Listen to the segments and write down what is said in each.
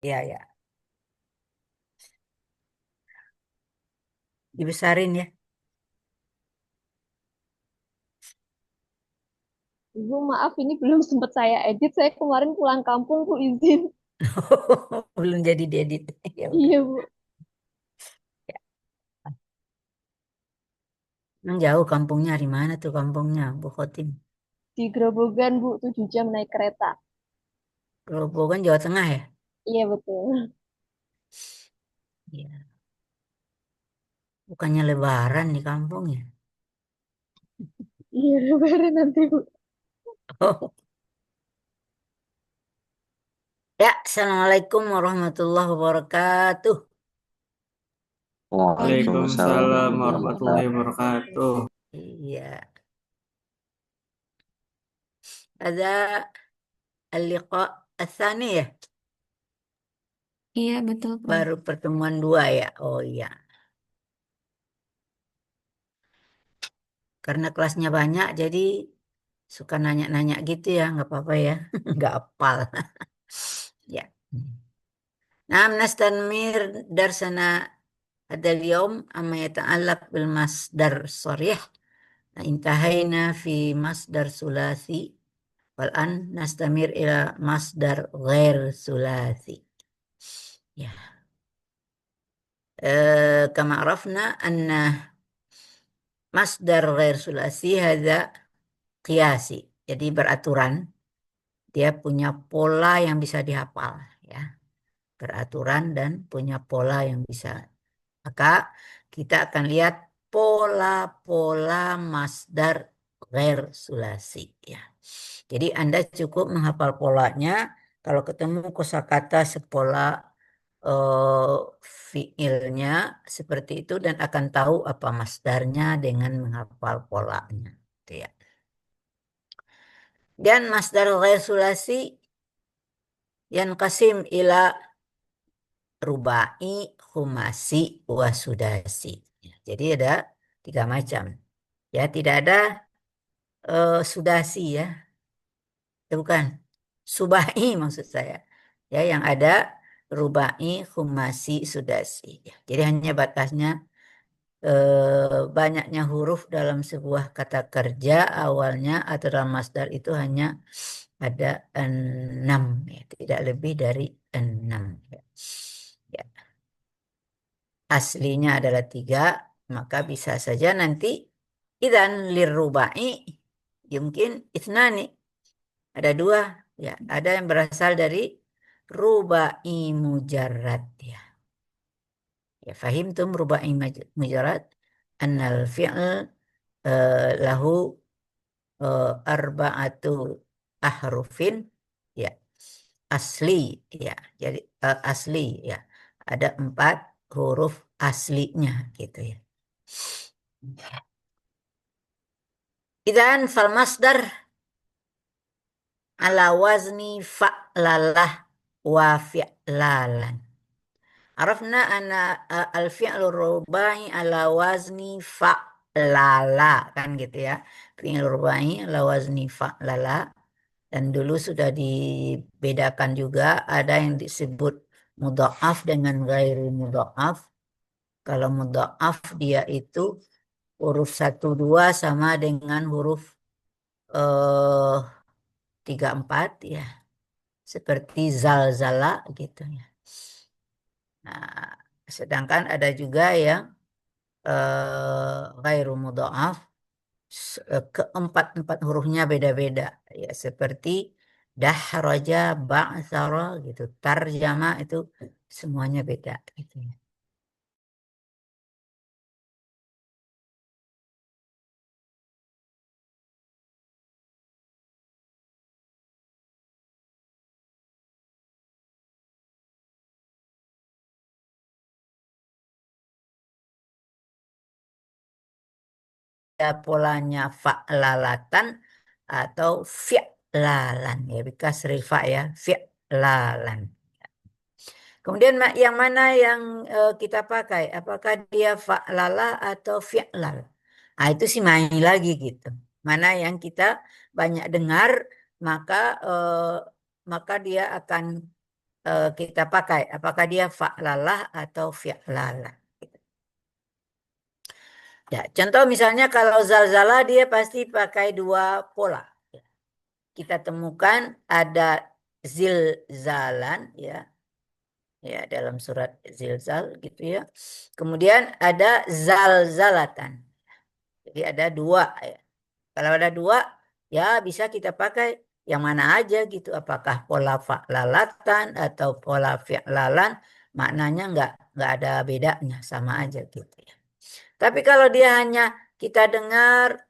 Ya, ya. Dibesarin ya. Ibu, maaf ini belum sempat saya edit. Saya kemarin pulang kampung, Bu, izin. Belum jadi diedit. Ya udah. Iya, Bu. Ya. Emang jauh kampungnya, dari mana tuh kampungnya, Bu Khotim? Di Grobogan, Bu, 7 jam naik kereta. Grobogan, Jawa Tengah ya? Iya, betul. Iya. Bukannya Lebaran di kampung ya? Iya, lebaran nanti, Bu. Oh. Ya, Assalamualaikum warahmatullahi wabarakatuh. Waalaikumsalam Waalaikumsalam warahmatullahi warahmatullahi wabarakatuh. wabarakatuh. Iya, ada al-liqa ats-tsani ya? Iya betul Pak. Baru pertemuan dua ya? Oh iya, karena kelasnya banyak jadi suka nanya-nanya gitu ya, nggak apa-apa ya, nggak apal. Ya. Nah, nastanmir darsana هذا اليوم أما يتعلق بالمصدر الصريح. انتهينا في مصدر ثلاثي والآن نستمر إلى مصدر غير ثلاثي. Ya. كما عرفنا أن مصدر غير ثلاثي هذا قياسي. Jadi beraturan, dia punya pola yang bisa dihafal ya. Beraturan dan punya pola yang bisa. Maka kita akan lihat pola-pola masdar ghair sulasi ya. Jadi Anda cukup menghafal polanya. Kalau ketemu kosakata sepola eh, fiilnya seperti itu dan akan tahu apa masdarnya dengan menghafal polanya. Gitu ya. Dan masdar ghair sulasi yanqasim ila rubai, khumasi, wasudasi. Jadi ada tiga macam. Ya, tidak ada sudasi ya. Bukan. Subai maksud saya. Ya, yang ada rubai, khumasi, sudasi. Ya, jadi hanya batasnya banyaknya huruf dalam sebuah kata kerja awalnya atau dalam masdar itu hanya ada enam. Ya, tidak lebih dari enam. Ya. Ya. Aslinya adalah tiga, maka bisa saja nanti idan lirrubai mungkin itnani ada dua, ya ada yang berasal dari rubai mujarrad ya. Ya fahimtum rubai mujarrad annal fi'l lahu arba'atu ahrufin ya asli ya. Jadi asli ya. Ada empat huruf aslinya gitu ya. Idan fal masdar ala wazni fa'lalah wa fi'lalan. Arafna anna al-fi'lu rubai ala wazni fa'lala kan gitu ya. Fi'il rubai ala wazni fa'lala. Dan dulu sudah dibedakan juga ada yang disebut mudha'af dengan ghairi mudha'af. Kalau mudha'af dia itu huruf satu 2 sama dengan huruf eh, 3 4 ya. Seperti zalzala gitu ya. Nah, sedangkan ada juga yang ghairu mudha'af keempat hurufnya beda-beda ya seperti dahraja, ba'thara gitu. Tarjama itu semuanya beda gitu ya. Ada polanya fa'lalatan atau fi'lalan ya bikasri fa ya fi'lalan. Kemudian yang mana yang kita pakai? Apakah dia fa'lala atau fi'lal? Nah, itu sih main lagi gitu. Mana yang kita banyak dengar, maka dia akan kita pakai? Apakah dia fa'lalah atau fi'lalah? Ya, contoh misalnya kalau zalzala dia pasti pakai dua pola. Kita temukan ada zilzalan ya, ya dalam surat zilzal gitu ya. Kemudian ada zalzalatan. Jadi ada dua ya. Kalau ada dua ya bisa kita pakai yang mana aja gitu. Apakah pola fa'lalatan atau pola fi'lalan, maknanya nggak ada bedanya, sama aja gitu ya. Tapi kalau dia hanya kita dengar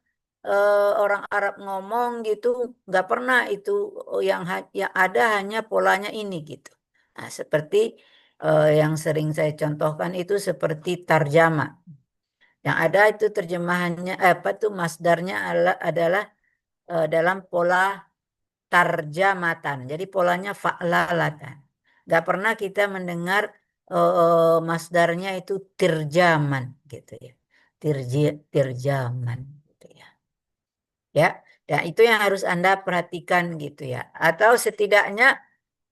orang Arab ngomong gitu, nggak pernah itu yang ada hanya polanya ini gitu. Nah, seperti yang sering saya contohkan itu seperti tarjama. Yang ada itu terjemahannya apa tuh masdarnya adalah dalam pola tarjamatan. Jadi polanya fa'lalatan. Nggak pernah kita mendengar masdarnya itu tirjaman gitu ya. Tirjaman gitu ya. Ya, dan itu yang harus Anda perhatikan gitu ya. Atau setidaknya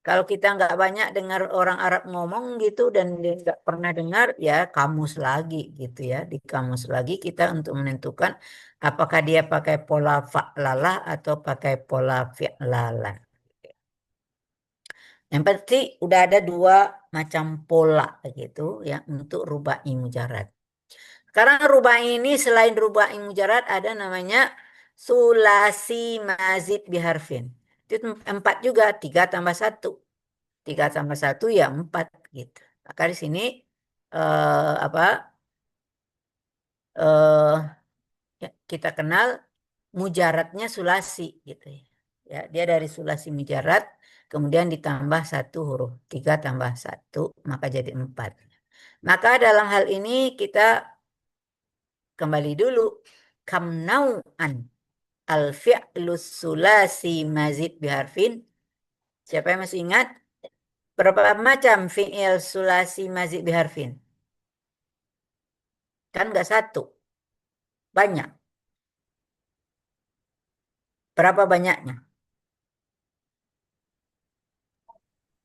kalau kita nggak banyak dengar orang Arab ngomong gitu dan dia nggak pernah dengar, ya kamus lagi gitu ya. Di kamus lagi kita untuk menentukan apakah dia pakai pola fa'lalah atau pakai pola fi'lalah. Yang pasti udah ada dua macam pola gitu ya untuk rubai mujarad. Sekarang rubai ini selain rubai mujarad ada namanya sulasi mazid biharfin. Itu empat juga, tiga tambah satu. Tiga tambah satu ya empat gitu. Maka di sini apa eh, ya, kita kenal mujaradnya sulasi gitu ya. Ya, dia dari sulasi mujarad, kemudian ditambah satu huruf. Tiga tambah satu, maka jadi empat. Maka dalam hal ini kita kembali dulu. Kam nau'an al-fi'lus sulasi mazid biharfin. Siapa yang masih ingat? Berapa macam fi'il sulasi mazid biharfin? Kan nggak satu, banyak. Berapa banyaknya?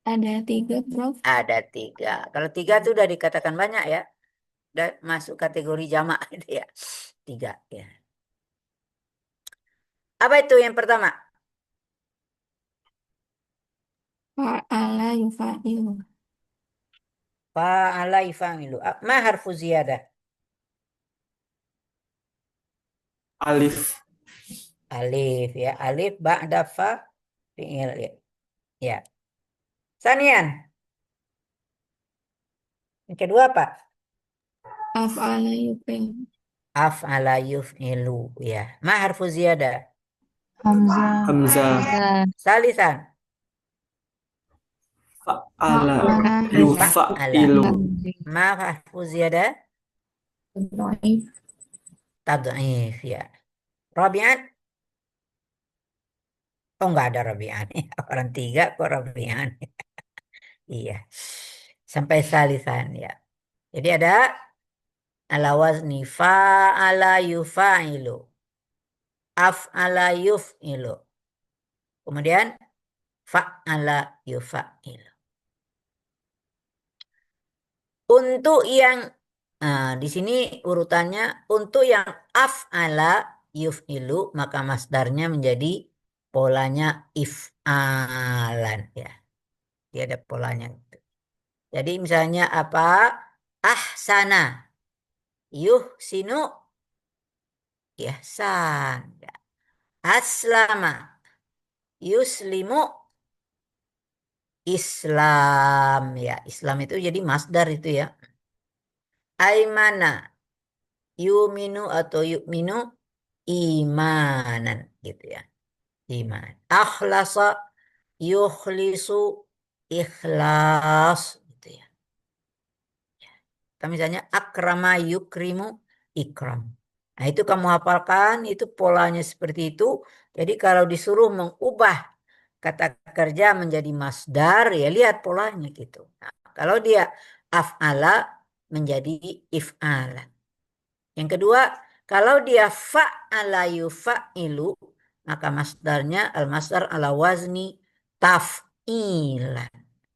Ada tiga, Prof. Ada tiga. Kalau tiga itu udah dikatakan banyak ya. Udah masuk kategori jamak itu ya. Tiga ya. Apa itu yang pertama? Fa'ala yufa'ilu. Fa'ala yufamilu. Ma harfu ziyadah? Alif. Alif ya. Alif ba'da fa fi'il ya. Ya. Sanian. Yang kedua apa? Af'ala yufa'ilu. Af'ala yuf'ilu ya. Ma harfu ziyadah? Hamzah. Hamzah. Salisan. Fa'ala. Fa'ala Yufa'ilu. Ma harfu ziyadah? Dhaif. Tad'if ya. Rabi'an? Oh nggak ada Rabi'an. Orang tiga kok Rabi'an. Iya. Sampai salisan ya. Jadi ada ala wazni fa'ala yufa'ilu. Af'ala yuf'ilu. Kemudian fa'ala yufa'ilu. Untuk yang di sini urutannya untuk yang af'ala yuf'ilu maka masdarnya menjadi polanya if'alan ya. Dia ada polanya. Jadi misalnya apa? Ahsana yuhsinu ihsan. Ya. Aslama yuslimu Islam ya. Islam itu jadi masdar itu ya. Aimana yuminu atau yukminu imanan gitu ya. Iman. Akhlasa yukhlisu ikhlas gitu ya. Atau misalnya akrama yukrimu ikram. Nah, itu kamu hafalkan, itu polanya seperti itu. Jadi kalau disuruh mengubah kata kerja menjadi masdar, ya lihat polanya gitu. Nah, kalau dia af'ala menjadi if'ala. Yang kedua, kalau dia fa'ala yufa'ilu, maka masdarnya al-masdar ala wazni taf'ilan.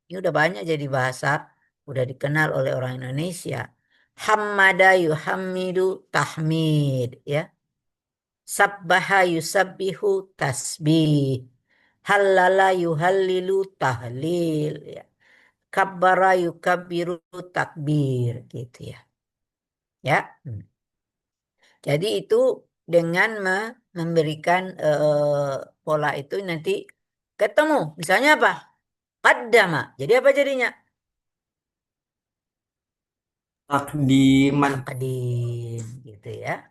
Ini udah banyak jadi bahasa, udah dikenal oleh orang Indonesia. Hammada yuhammidu tahmid, ya. Sabbaha yusabbihu tasbih. Hallala yuhallilu tahlil, ya. Kabbara yukabbiru takbir, gitu ya. Ya. Jadi itu dengan memberikan pola itu nanti ketemu. Misalnya apa? Qaddama. Jadi apa jadinya? Takdiman. Takdim, gitu ya.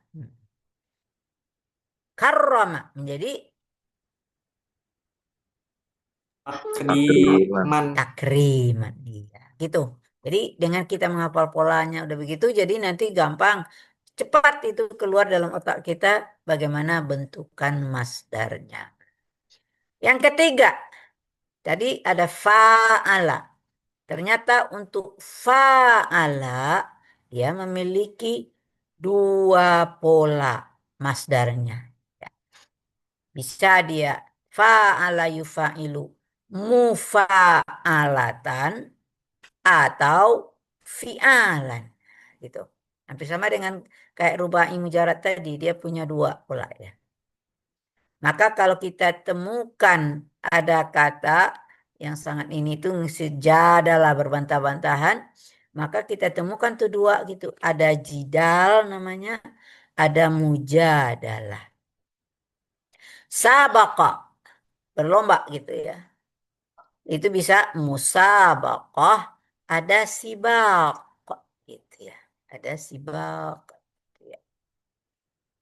Karrama menjadi Takdiman. takriman. Iya, gitu. Jadi dengan kita menghafal polanya udah begitu, jadi nanti gampang, cepat itu keluar dalam otak kita bagaimana bentukan masdarnya. Yang ketiga, tadi ada fa'ala. Ternyata untuk fa'ala dia memiliki dua pola masdarnya. Ya. Bisa dia fa'ala yufa'ilu mufa'alatan atau fi'alan. Gitu. Hampir sama dengan kayak rubai mujarad tadi, dia punya dua pola ya. Maka kalau kita temukan ada kata yang sangat ini tuh sejadalah berbantah-bantahan, maka kita temukan tuh dua gitu. Ada jidal namanya, ada mujadalah. Sabaqa, berlomba gitu ya. Itu bisa musabaqah, ada sibaq gitu ya. Ada sibaq.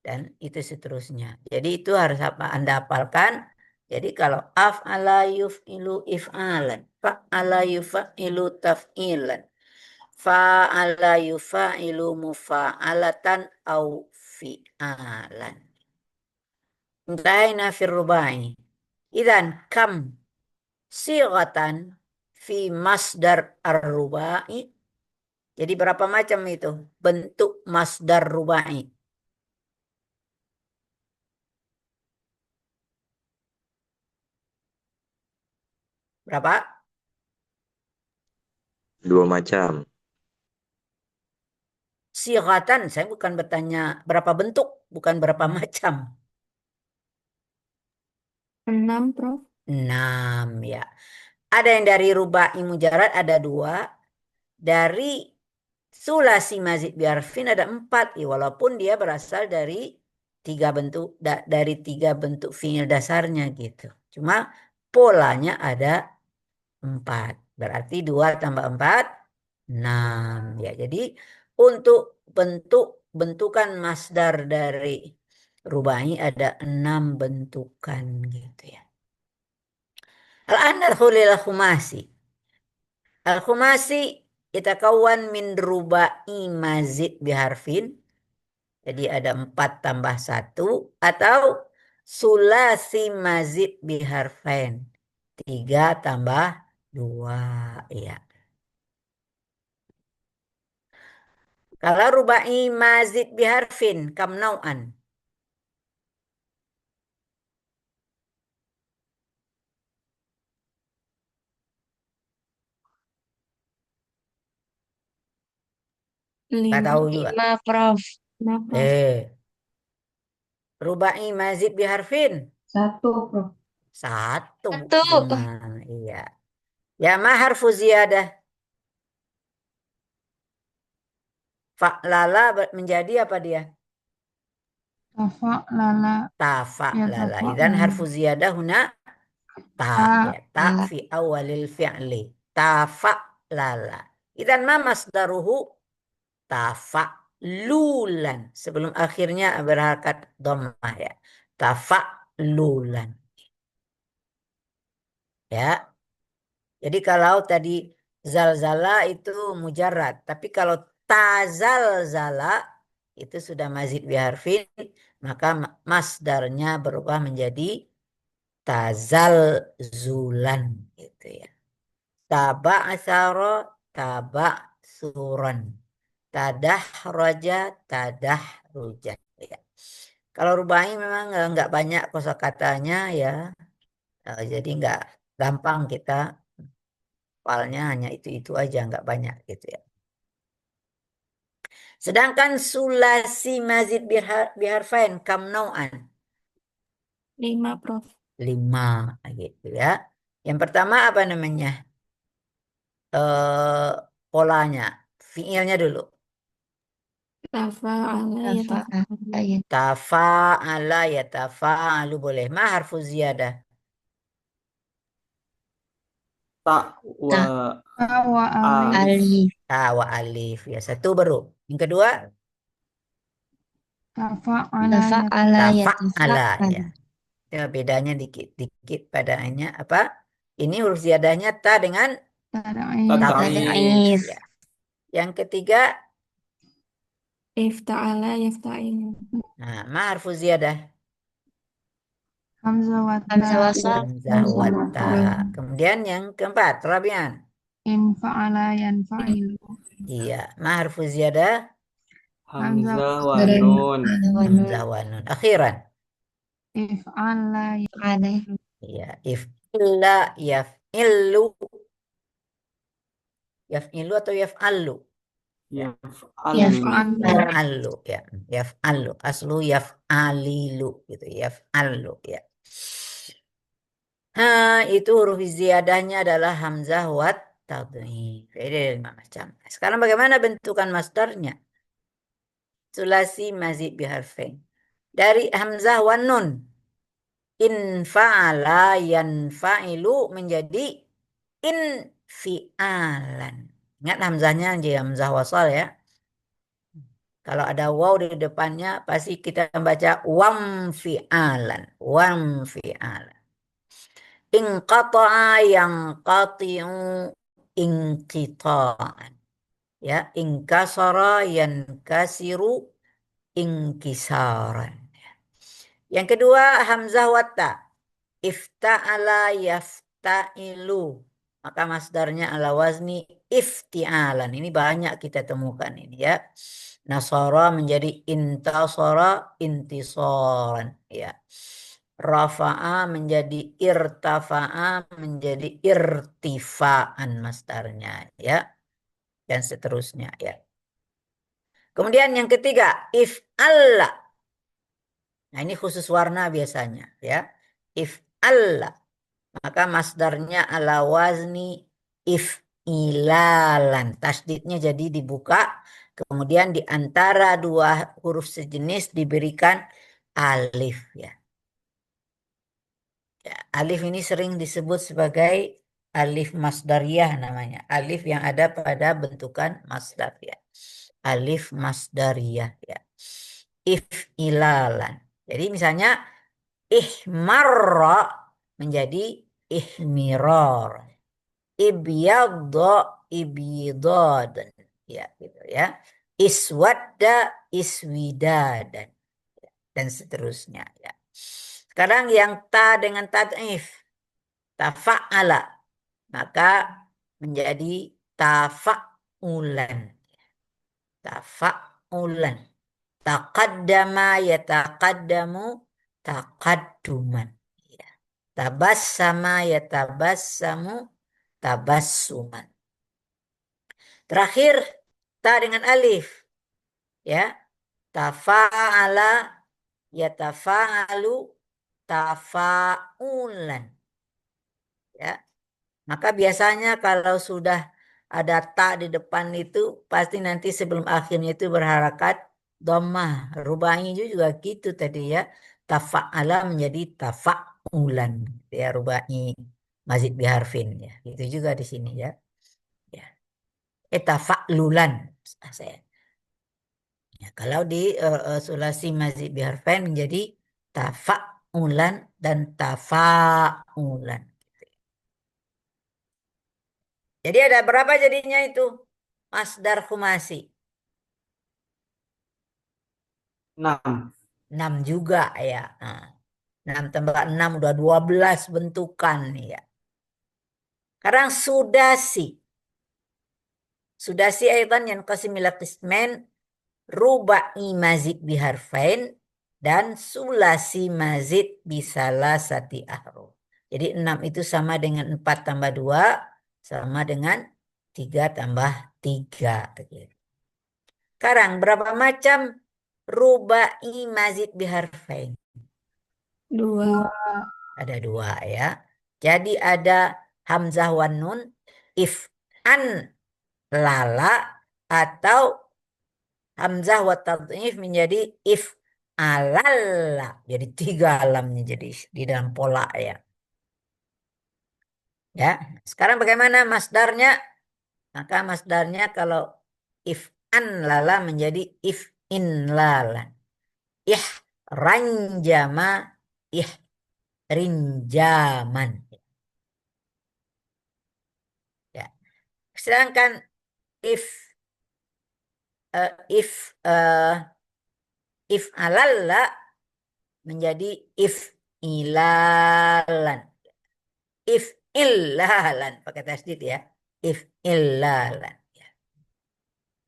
Dan itu seterusnya. Jadi itu harus Anda hafalkan. Jadi kalau af'ala yuf'ilu if'alan, fa'ala yuf'ilu taf'ilan, fa'ala yufa'ilu mufa'alatan au fi'alan. Intaina fir rubai. Idan kam sighatan fi masdar ar-rubai. Jadi berapa macam itu bentuk masdar rubai? Berapa? 2 macam. Sighatan, saya bukan bertanya berapa bentuk, bukan berapa macam. 6, Prof. 6 ya. Ada yang dari rubai mujarad ada 2. Dari sulasi mazid biarfin ada 4. Ya, walaupun dia berasal dari 3 bentuk fiil dasarnya gitu. Cuma polanya ada 4. Berarti 2 tambah 4 6 ya. Jadi untuk bentukan masdar dari rubai ada 6 bentukan gitu ya. Al-an al-khulil al-khumasi. Al-khumasi yatakawan min rubai mazid biharfin. Jadi ada 4 tambah 1 atau sulasi mazid biharfain. 3 tambah 2 ya. Kalau rubai mazid biharfin kam nau'an. Nggak tahu juga. 5, Prof. 5, Prof. Rubai mazid biharfin. 1, Prof. 1. 1. Nah, iya. Ya ma harfu ziyadah. Fa'lala menjadi apa dia? Tafa'lala. Ya, Tafa'lala. Idan tafa'lala. harfu ziyadah huna ta. Ya, ta Ya. fi awalil fi'li. Tafa'lala. Idan ma masdaruhu tafa'lulan. Sebelum akhirnya berharakat dhammah ya. Tafa'lulan. Ya. Jadi kalau tadi zalzala itu mujarad. Tapi kalau tazalzala itu sudah mazid biharfin. Maka masdarnya berubah menjadi tazalzulan. Gitu ya. Taba'asara taba'suran. Tadahraja tadahrujan. Ya. Kalau rubai memang nggak banyak kosakatanya ya. Jadi nggak gampang kita hafalnya hanya itu aja, nggak banyak gitu ya. Sedangkan sulasi mazid biharfain kam nau'an. 5, Prof. 5 gitu ya. Yang pertama apa namanya? Polanya, fiilnya dulu. Tafa'ala Tafa'ala ya Tafa'ala ya tafa'alu boleh. Ma harfu ziyadah. Tak wa wa alif. Ta wa alif ya. Satu baru. Yang kedua Tafa'ala tafa'ala ya. yatafa'al. Ya, bedanya dikit padanya apa? Ini huruf ziyadahnya ta dengan Tad'if. ya. Yang ketiga, Ifta'ala yafta'ilu. nah, ma harfu ziyadah. Hamzah wa Hamzah ta. wasal. Hamzah wa ta. Kemudian yang keempat, Rabian. In fa'ala yanfa'ilu. Iya, ma harfu ziyadah. Hamzah wa Dan nun. Hamzah wa nun. Akhiran. if'ala Iya, if'illa yaf'illu. Yaf'ilu atau yaf'allu? Yaf'al. Yaf'allu ya. Yaf'allu. Aslu yaf'alilu gitu. Yaf'allu ya. Itu huruf ziyadahnya adalah hamzah wa tadhif. Jadi ada 5 macam. Sekarang bagaimana bentukan masdarnya? Sulasi mazid biharfain. Dari hamzah wa nun. In fa'ala yanfa'ilu menjadi in fi'alan. Ingat hamzahnya jadi hamzah wasal ya. Kalau ada waw di depannya pasti kita baca wam fi'alan. Wam fi'alan. Inqata'a yanqati'u inqita'an. Ya, inkasara yankasiru inkisaran. Yang kedua hamzah watta. Ifta'ala yafta'ilu. Maka masdarnya ala wazni ifti'alan. Ini banyak kita temukan ini ya. Nasara menjadi intasara intisoran ya. Rafa'a menjadi irtafa'a menjadi irtifa'an masdarnya ya. Dan seterusnya ya. Kemudian yang ketiga if'alla. Nah ini khusus warna biasanya ya. If'alla. Maka masdarnya ala wazni if'ilalan. Tasdidnya jadi dibuka. Kemudian di antara dua huruf sejenis diberikan alif ya. Alif ini sering disebut sebagai alif masdariyah namanya. Alif yang ada pada bentukan masdar ya. Alif masdariyah ya. If'ilalan. Jadi misalnya ihmarra menjadi ihmirar. Ibyadda ibyidadan. Ya gitu ya. Iswadda iswidadan. Dan seterusnya ya. Sekarang yang ta dengan tad'if. Tafa'ala. Maka menjadi tafa'ulan. Tafa'ulan. Taqaddama yataqaddamu taqadduman. Ya. Tabassama yatabassamu tabassuman. Terakhir ta dengan alif. Ya. Tafa'ala yatafa'alu tafa'ulan. Ya. Maka biasanya kalau sudah ada ta di depan itu pasti nanti sebelum akhirnya itu berharakat dhammah. Rubai juga gitu tadi ya. Tafa'ala menjadi tafa'ulan ya rubai mazid biharfin ya. Itu juga di sini ya. Ya. Tafa'lulan saya. Ya, kalau di sulasi mazid biharfin menjadi tafa'ulan dan tafa'ulan. Jadi ada berapa jadinya itu? Masdar khumasi. 6. 6 juga ya. Nah, 6 tambah 6 udah 12 bentukan nih ya. Sekarang sudasi. Sudasi aidan yang qasimila qismain rubai mazid biharfain dan sulasi mazid bisalasati ahruf. Jadi 6 itu sama dengan 4 tambah 2 sama dengan 3 tambah 3. Sekarang berapa macam rubai mazid biharfain? Dua. Ada 2 ya. Jadi ada hamzah wan nun, if an lala, atau hamzah wa tad'if menjadi if alalla. Jadi 3 alamnya jadi di dalam pola ya. Ya, sekarang bagaimana masdarnya? Maka masdarnya kalau if an lala menjadi if in lala. Ih ranjama, ih rinjaman. Ya. Sedangkan if eh, if eh, if alalla menjadi if ilalan. If illalan pakai tasdid ya. If illalan. Ya.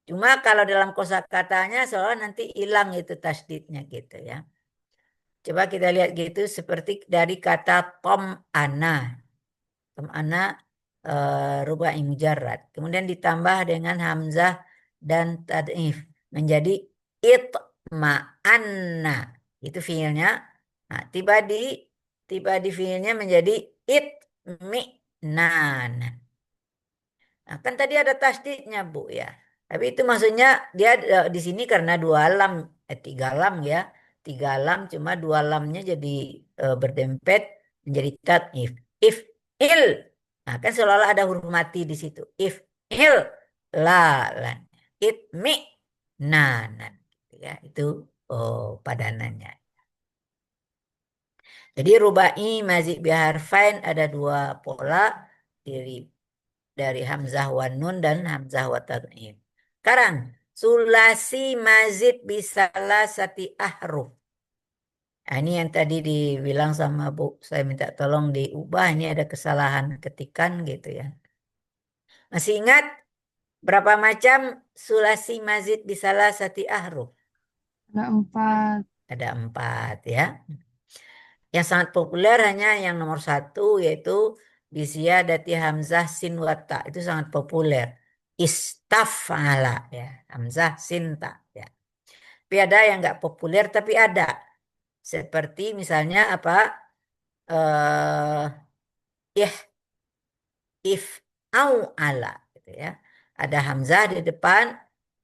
Cuma kalau dalam kosakatanya soalnya nanti hilang itu tasdidnya gitu ya. Coba kita lihat gitu seperti dari kata tom ana. Tom ana rubai mujarrad. Kemudian ditambah dengan hamzah dan tad'if menjadi itma'anna. Itu fiilnya. Nah, tiba di fiilnya menjadi itmi'nan. Nah, kan tadi ada tasdidnya, Bu ya. Tapi itu maksudnya dia di sini karena 2 lam, 3 lam ya. 3 lam cuma 2 lamnya jadi berdempet menjadi tad'if. If il. Nah, kan seolah-olah ada huruf mati di situ. If il lalan. It mi nanan. Ya, itu padanannya. Jadi rubai mazid biharfain ada 2 pola dari hamzah wan nun dan hamzah wa tad'if. Sekarang sulasi mazid bisalah sati ahruf. Nah, ini yang tadi dibilang sama Bu, saya minta tolong diubah, ini ada kesalahan ketikan gitu ya. Masih ingat berapa macam sulasi mazid bisalah sati ahruf? Ada 4. Ada 4 ya. Yang sangat populer hanya yang nomor 1 yaitu dati hamzah sin wata, itu sangat populer. Istafala ya, hamzah sin ta ya. Tapi ada yang nggak populer tapi ada. Seperti misalnya apa? Eh if au ala gitu ya. Ada hamzah di depan,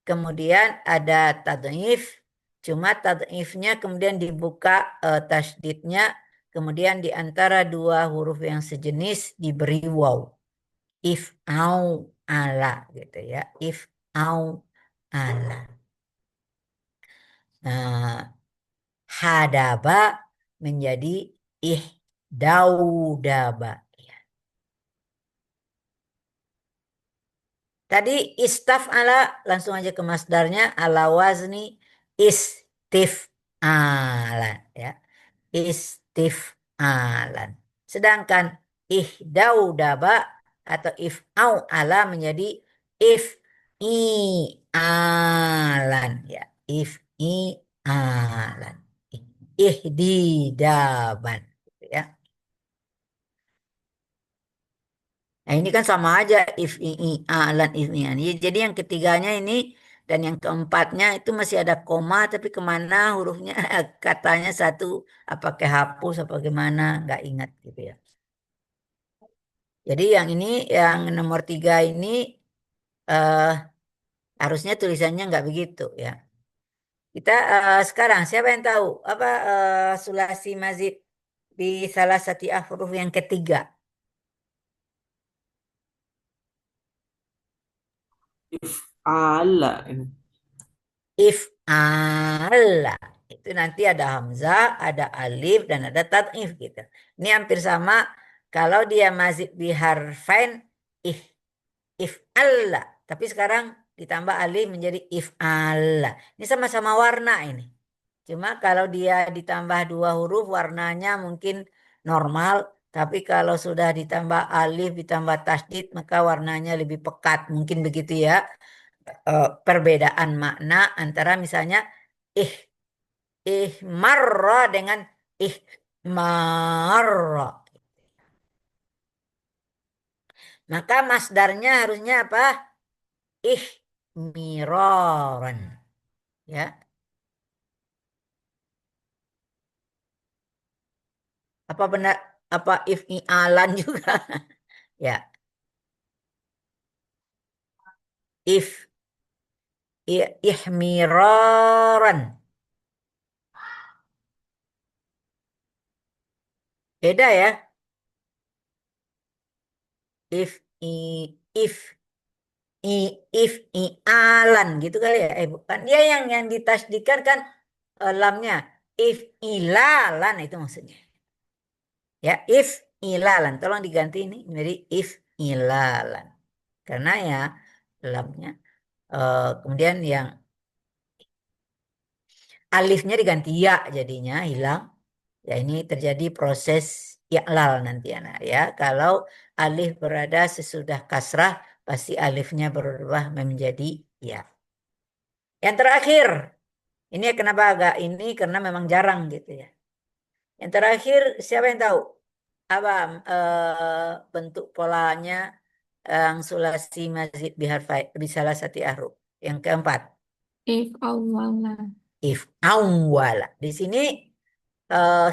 kemudian ada tad'if, cuma tad'ifnya kemudian dibuka tasdidnya, kemudian di antara 2 huruf yang sejenis diberi waw. If au ala gitu ya. If au ala. Nah, hadaba menjadi ihdaudaba. Tadi istaf'ala langsung aja ke masdarnya ala wazni istif'alan ya. Istif'alan. Sedangkan ihdaudaba atau if'au ala menjadi if'i'alan ya. If'i'alan. Ihdidaban gitu ya. Nah, ini kan sama aja if alan if jadi yang ketiganya ini dan yang keempatnya itu masih ada koma tapi kemana hurufnya katanya satu apakah hapus apa gimana nggak ingat gitu ya. Jadi yang ini yang nomor 3 ini eh, harusnya tulisannya nggak begitu ya. Kita sekarang siapa yang tahu apa sulasi mazid di salah satu huruf yang ketiga? If ala ini. If ala itu nanti ada hamzah, ada alif dan ada tad'if gitu. Ini hampir sama kalau dia mazid biharfain if if alla, tapi sekarang ditambah alif menjadi if alla. Ini sama-sama warna ini. Cuma kalau dia ditambah 2 huruf warnanya mungkin normal, tapi kalau sudah ditambah alif ditambah tasdid maka warnanya lebih pekat, mungkin begitu ya. Perbedaan makna antara misalnya ih marra dengan marra. Maka masdarnya harusnya apa? Ihmiroran. Ya. Apa benar apa if'ialan juga? Ya. If ihmiroran. Beda ya. If if if'ialan gitu kali ya. Bukan. Dia yang ditasdikan kan lamnya if ilalan itu maksudnya. Ya, if ilalan. Tolong diganti ini menjadi if ilalan. Karena ya lamnya kemudian yang alifnya diganti ya jadinya hilang. Ya ini terjadi proses i'lal nanti anak ya. Kalau alif berada sesudah kasrah pasti alifnya berubah menjadi ya. Yang terakhir, ini kenapa agak ini karena memang jarang gitu ya. Yang terakhir siapa yang tahu? Apa bentuk polanya yang sulasi mazid biharfai bisalah sati ahruf. Yang keempat, If awala. if awwala. Di sini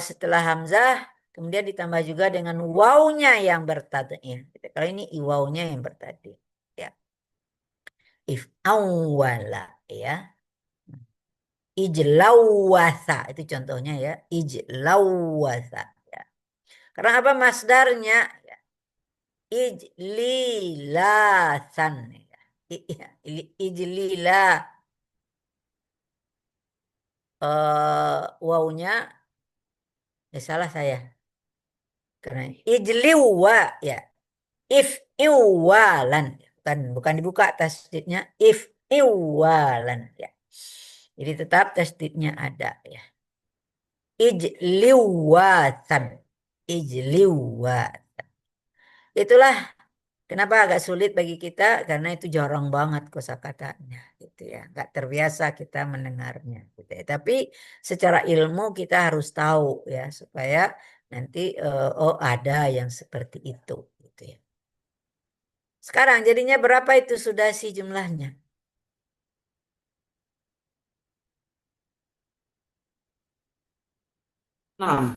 setelah hamzah kemudian ditambah juga dengan wawnya yang bertad'in. Kalau ini iwaunya yang bertad'in. Ya. If awwala ya. Ijlawasa itu contohnya ya. Ijlawasa ya. Karena apa masdarnya? Ya. Ijlilasan ya. Ijlila wawnya salah saya. Karena ijliwa ya. If iwalan bukan dibuka tasdidnya if iwalan ya. Jadi tetap tasdidnya ada ya. Ijliwatan. Ijliwatan. Itulah kenapa agak sulit bagi kita karena itu jarang banget kosakatanya gitu ya. Nggak terbiasa kita mendengarnya gitu ya. Tapi secara ilmu kita harus tahu ya supaya nanti oh ada yang seperti itu gitu ya. Sekarang jadinya berapa itu sudah sih jumlahnya? Enam.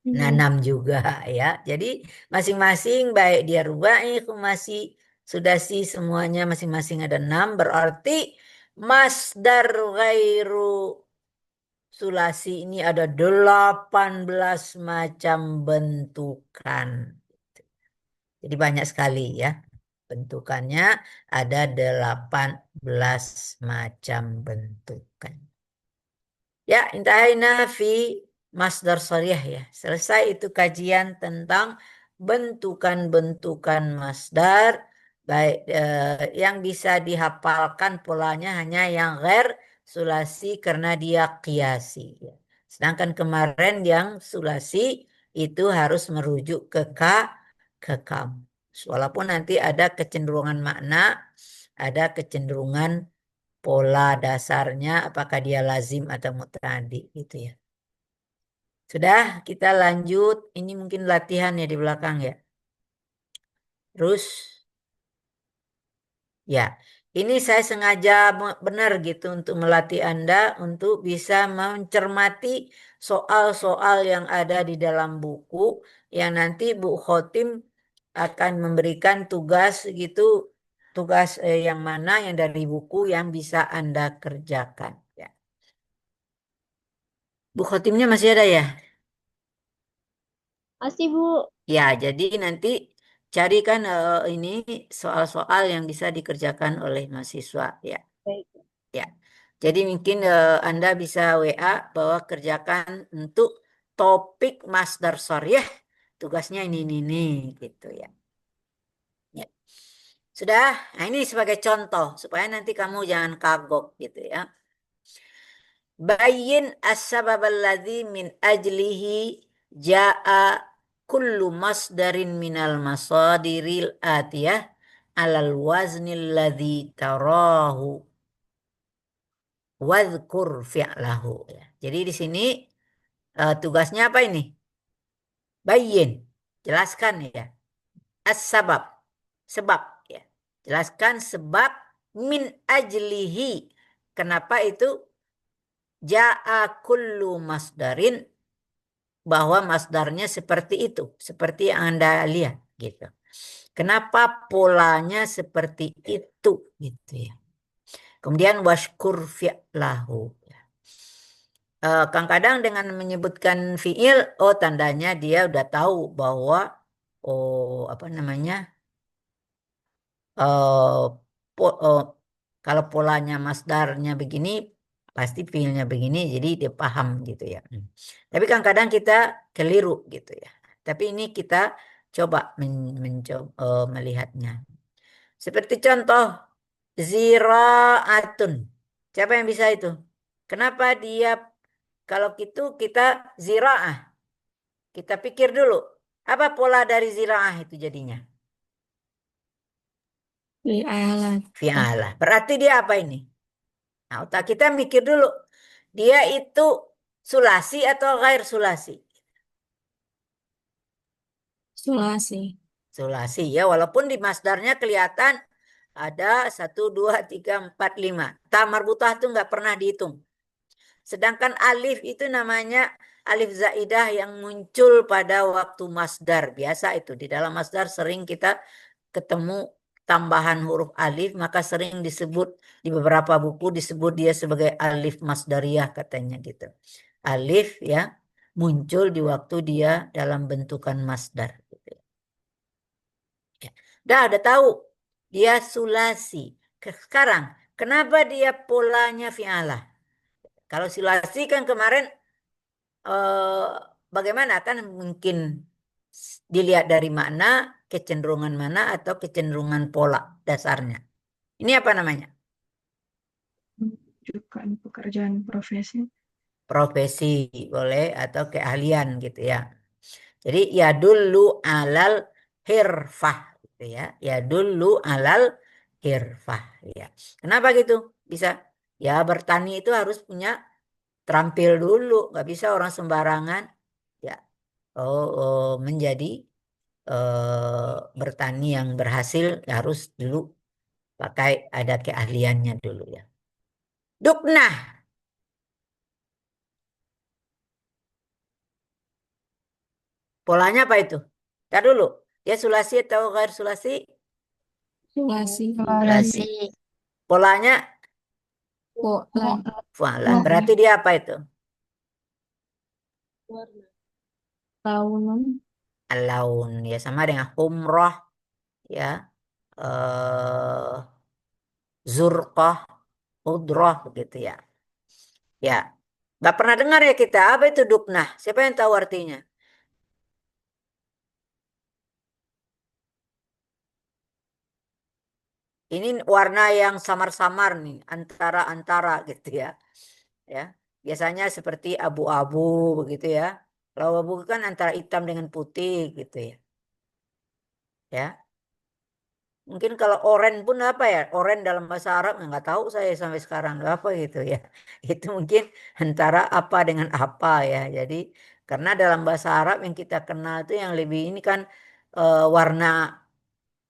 Nah, 6 juga ya. Jadi masing-masing baik dia rubai, masih sudah sih semuanya masing-masing ada 6. Berarti masdar ghairu sulasi ini ada 18 macam bentukan. Jadi banyak sekali ya. Bentukannya ada 18 macam bentukan. Ya, intahina fi masdar sharih ya. Selesai itu kajian tentang bentukan-bentukan masdar baik yang bisa dihafalkan polanya hanya yang ghair sulasi karena dia qiyasi ya. Sedangkan kemarin yang sulasi itu harus merujuk ke kamus. Walaupun nanti ada kecenderungan makna, ada kecenderungan pola dasarnya apakah dia lazim atau muta'addi gitu ya. Sudah, kita lanjut. Ini mungkin latihan ya di belakang ya. Terus ya, ini saya sengaja benar gitu untuk melatih Anda untuk bisa mencermati soal-soal yang ada di dalam buku yang nanti Bu Khotim akan memberikan tugas gitu, tugas yang mana yang dari buku yang bisa Anda kerjakan ya. Bu Khotimnya masih ada ya? Masih, Bu. Ya, jadi nanti carikan ini soal-soal yang bisa dikerjakan oleh mahasiswa ya. Baik. Ya. Jadi mungkin Anda bisa WA bahwa kerjakan untuk topik masdar sharih tugasnya ini gitu ya. Ya. Sudah, nah ini sebagai contoh supaya nanti kamu jangan kagok gitu ya. Bayin as-sabab alladzi min ajlihi jaa kullu masdarin minal masadiril atiyah alal waznil ladzi tarahu wadhkur fi'lahu ya. Jadi di sini tugasnya apa ini? Bayin, jelaskan ya. As-sabab. sebab ya. Jelaskan sebab min ajlihi. Kenapa itu ja'a kullu masdarin, bahwa masdarnya seperti itu, seperti yang Anda lihat gitu. Kenapa polanya seperti itu gitu ya. Kemudian washkur fi'lahu. Kadang-kadang dengan menyebutkan fi'il, oh tandanya dia udah tahu bahwa apa namanya, eh, kalau polanya masdarnya begini, pasti fi'ilnya begini, jadi dia paham gitu ya. Tapi kadang-kadang kita keliru gitu ya. Tapi ini kita coba mencoba melihatnya. Seperti contoh ziraatun. Siapa yang bisa itu? Kenapa dia, kalau gitu kita ziraah. Kita pikir dulu, apa pola dari ziraah itu jadinya? Fi'alan. Fi'alah. Berarti dia apa ini? Nah, otak kita mikir dulu. Dia itu sulasi atau ghair sulasi? Sulasi. Sulasi ya, walaupun di masdarnya kelihatan ada 1, 2, 3, 4, 5. Ta marbutah itu nggak pernah dihitung. Sedangkan alif itu namanya alif zaidah yang muncul pada waktu masdar. Biasa itu di dalam masdar sering kita ketemu tambahan huruf alif, maka sering disebut di beberapa buku disebut dia sebagai alif masdariyah katanya gitu. Alif ya muncul di waktu dia dalam bentukan masdar gitu. Ya. Udah tahu dia sulasi. Sekarang kenapa dia polanya fi'alah? Kalau sulasi kan kemarin bagaimana kan mungkin dilihat dari makna, kecenderungan mana atau kecenderungan pola dasarnya. Ini apa namanya? Menunjukkan pekerjaan profesi. Profesi boleh atau keahlian gitu ya. Jadi ya dulu alal hirfah gitu ya. Ya dulu alal hirfah ya. Kenapa gitu? Bisa ya bertani itu harus punya terampil dulu, nggak bisa orang sembarangan ya. Menjadi bertani yang berhasil harus dulu pakai ada keahliannya dulu ya. Duknah. Polanya apa itu? Ntar dulu. Dia sulasi atau ghair sulasi? Sulasi. Sulasi. Polanya Fu'lan. fu'alan. Berarti dia apa itu? Warna. Launun. Alaun. Ya sama dengan humroh. Ya. Eh, zurqah. Udroh begitu ya. Ya. Nggak pernah dengar ya kita. Apa itu duknah? Siapa yang tahu artinya? Ini warna yang samar-samar nih, antara-antara gitu ya. Ya, biasanya seperti abu-abu begitu ya. Kalau abu kan antara hitam dengan putih gitu ya. Ya, mungkin kalau oren pun apa ya? Oren dalam bahasa Arab nggak tahu saya sampai sekarang apa gitu ya. Itu mungkin antara apa dengan apa ya. Jadi karena dalam bahasa Arab yang kita kenal itu yang lebih ini kan warna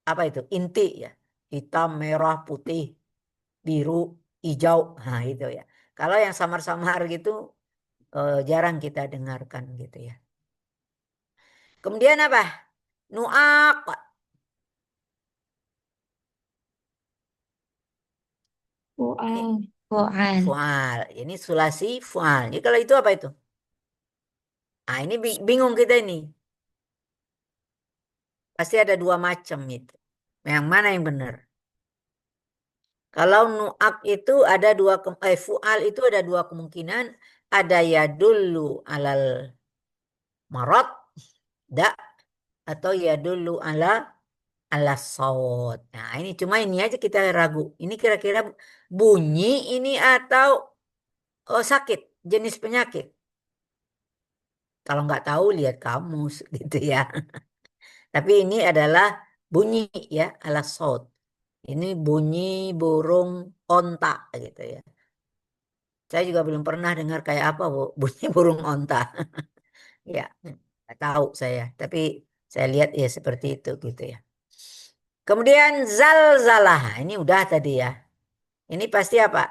apa itu? Inti ya. Hitam, merah, putih, biru, hijau, nah itu ya. Kalau yang samar-samar gitu jarang kita dengarkan gitu ya. Kemudian apa? Nu'aq. Fu'al. Fual. Ini sulasi fual. Jadi kalau itu apa itu? Ah ini bingung kita ini. Pasti ada dua macam itu. Yang mana yang benar? Kalau nu'aq itu ada fual itu ada dua kemungkinan. Ada ya dulu alal marad da atau ya dulu ala saut. Nah, ini cuma ini aja kita ragu. Ini kira-kira bunyi ini atau sakit, jenis penyakit. Kalau nggak tahu lihat kamus gitu ya. Tapi ini adalah bunyi ya ala saut. Ini bunyi burung onta gitu ya. Saya juga belum pernah dengar kayak apa bunyi burung onta. Ya, nggak tahu saya. Tapi saya lihat ya seperti itu gitu ya. Kemudian zalzalah. Ini udah tadi ya. Ini pasti apa?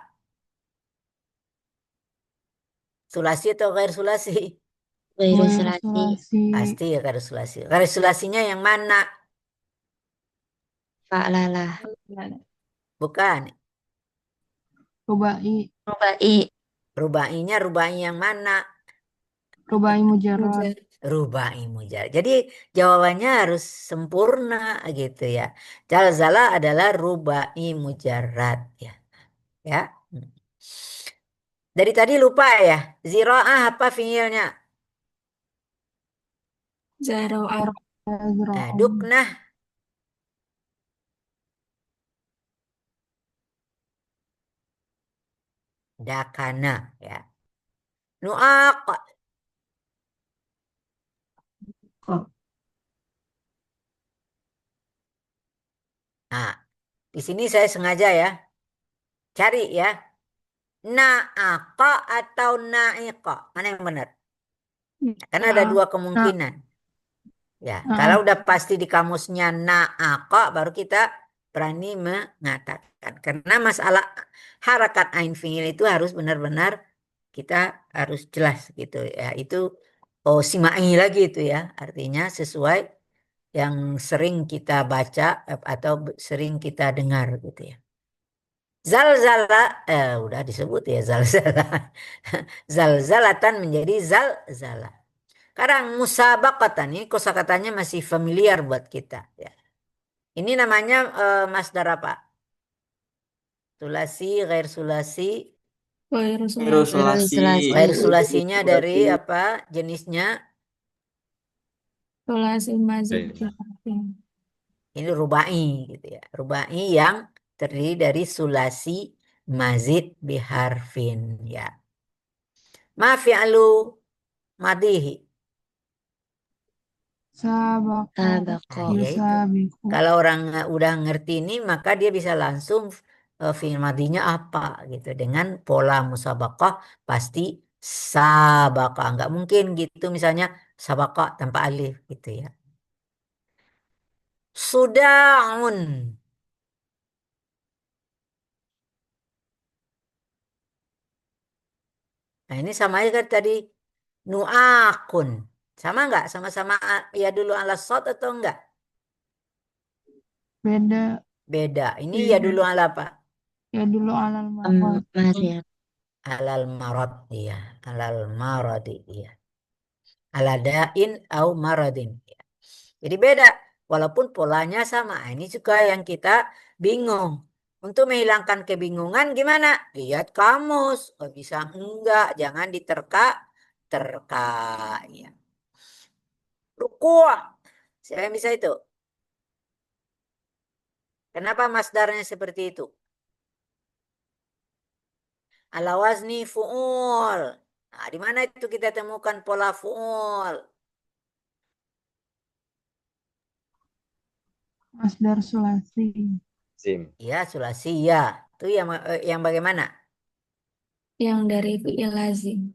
Sulasi atau ghair sulasi? Gairu Gairu sulasi. sulasi. Pasti ya ghair sulasi. Ghair sulasinya yang mana? Fa'lalah. Bukan. Rubai. Rubai. Rubainya rubai yang mana? Rubai mujarrad. Mujar. Rubai mujar. Jadi jawabannya harus sempurna gitu ya. Zalzala adalah rubai mujarrad ya. Ya. Dari tadi lupa ya. Ziro'ah apa fiilnya? Zaro'ah. Zira'un. Duknah. Dakana ya. Nu'aq. Nah, di sini saya sengaja ya. Cari ya. Na'aqa atau na'iqa. Mana yang benar? Karena ada dua kemungkinan. Ya, kalau udah pasti di kamusnya na'aqa baru kita berani mengatakan. Karena masalah harakat ain fiil itu harus benar-benar kita harus jelas gitu ya. Itu simai lagi itu ya. Artinya sesuai yang sering kita baca atau sering kita dengar gitu ya. Zalzala, udah disebut ya zalzala. Zalzalatan menjadi zalzala. Sekarang musabaqatan ini kosakatanya masih familiar buat kita ya. Ini namanya masdar apa? Sulasi, ghair sulasi. Gairu Gairu sulasi. sulasi. sulasi. Ghair sulasinya dari apa? Jenisnya Sulasi mazid biharfin. ini rubai gitu ya. Rubai yang terdiri dari sulasi mazid biharfin ya. Ma fi'lu madihi. Sabaqa. Sabaqa. Nah, yaitu. Yusabiqu. Kalau orang udah ngerti ini maka dia bisa langsung fi'il madinya apa gitu dengan pola musabaqah pasti sabaqah. Nggak mungkin gitu misalnya sabaqah tanpa alif gitu ya. Sudaun. Nah ini sama aja kan tadi nu'akun. Sama nggak? Sama-sama ya dulu ala sod atau enggak? Beda. Beda. Ini ya dulu ala apa? Ya dulu alal marad. Maryam. Alal marad iya. Alal maradi iya. Ala da'in au maradin. Jadi beda. Walaupun polanya sama. Ini juga yang kita bingung. Untuk menghilangkan kebingungan gimana? Lihat kamus. Oh, bisa enggak. Jangan diterka. Terka. Ya. Ruku'. Siapa yang bisa itu? Kenapa masdarnya seperti itu? Ala wazni fu'ul. Nah, di mana itu kita temukan pola fu'ul? Masdar sulasi. Zim. Ya, sulasi ya. Itu yang bagaimana? Yang dari fi'il lazim.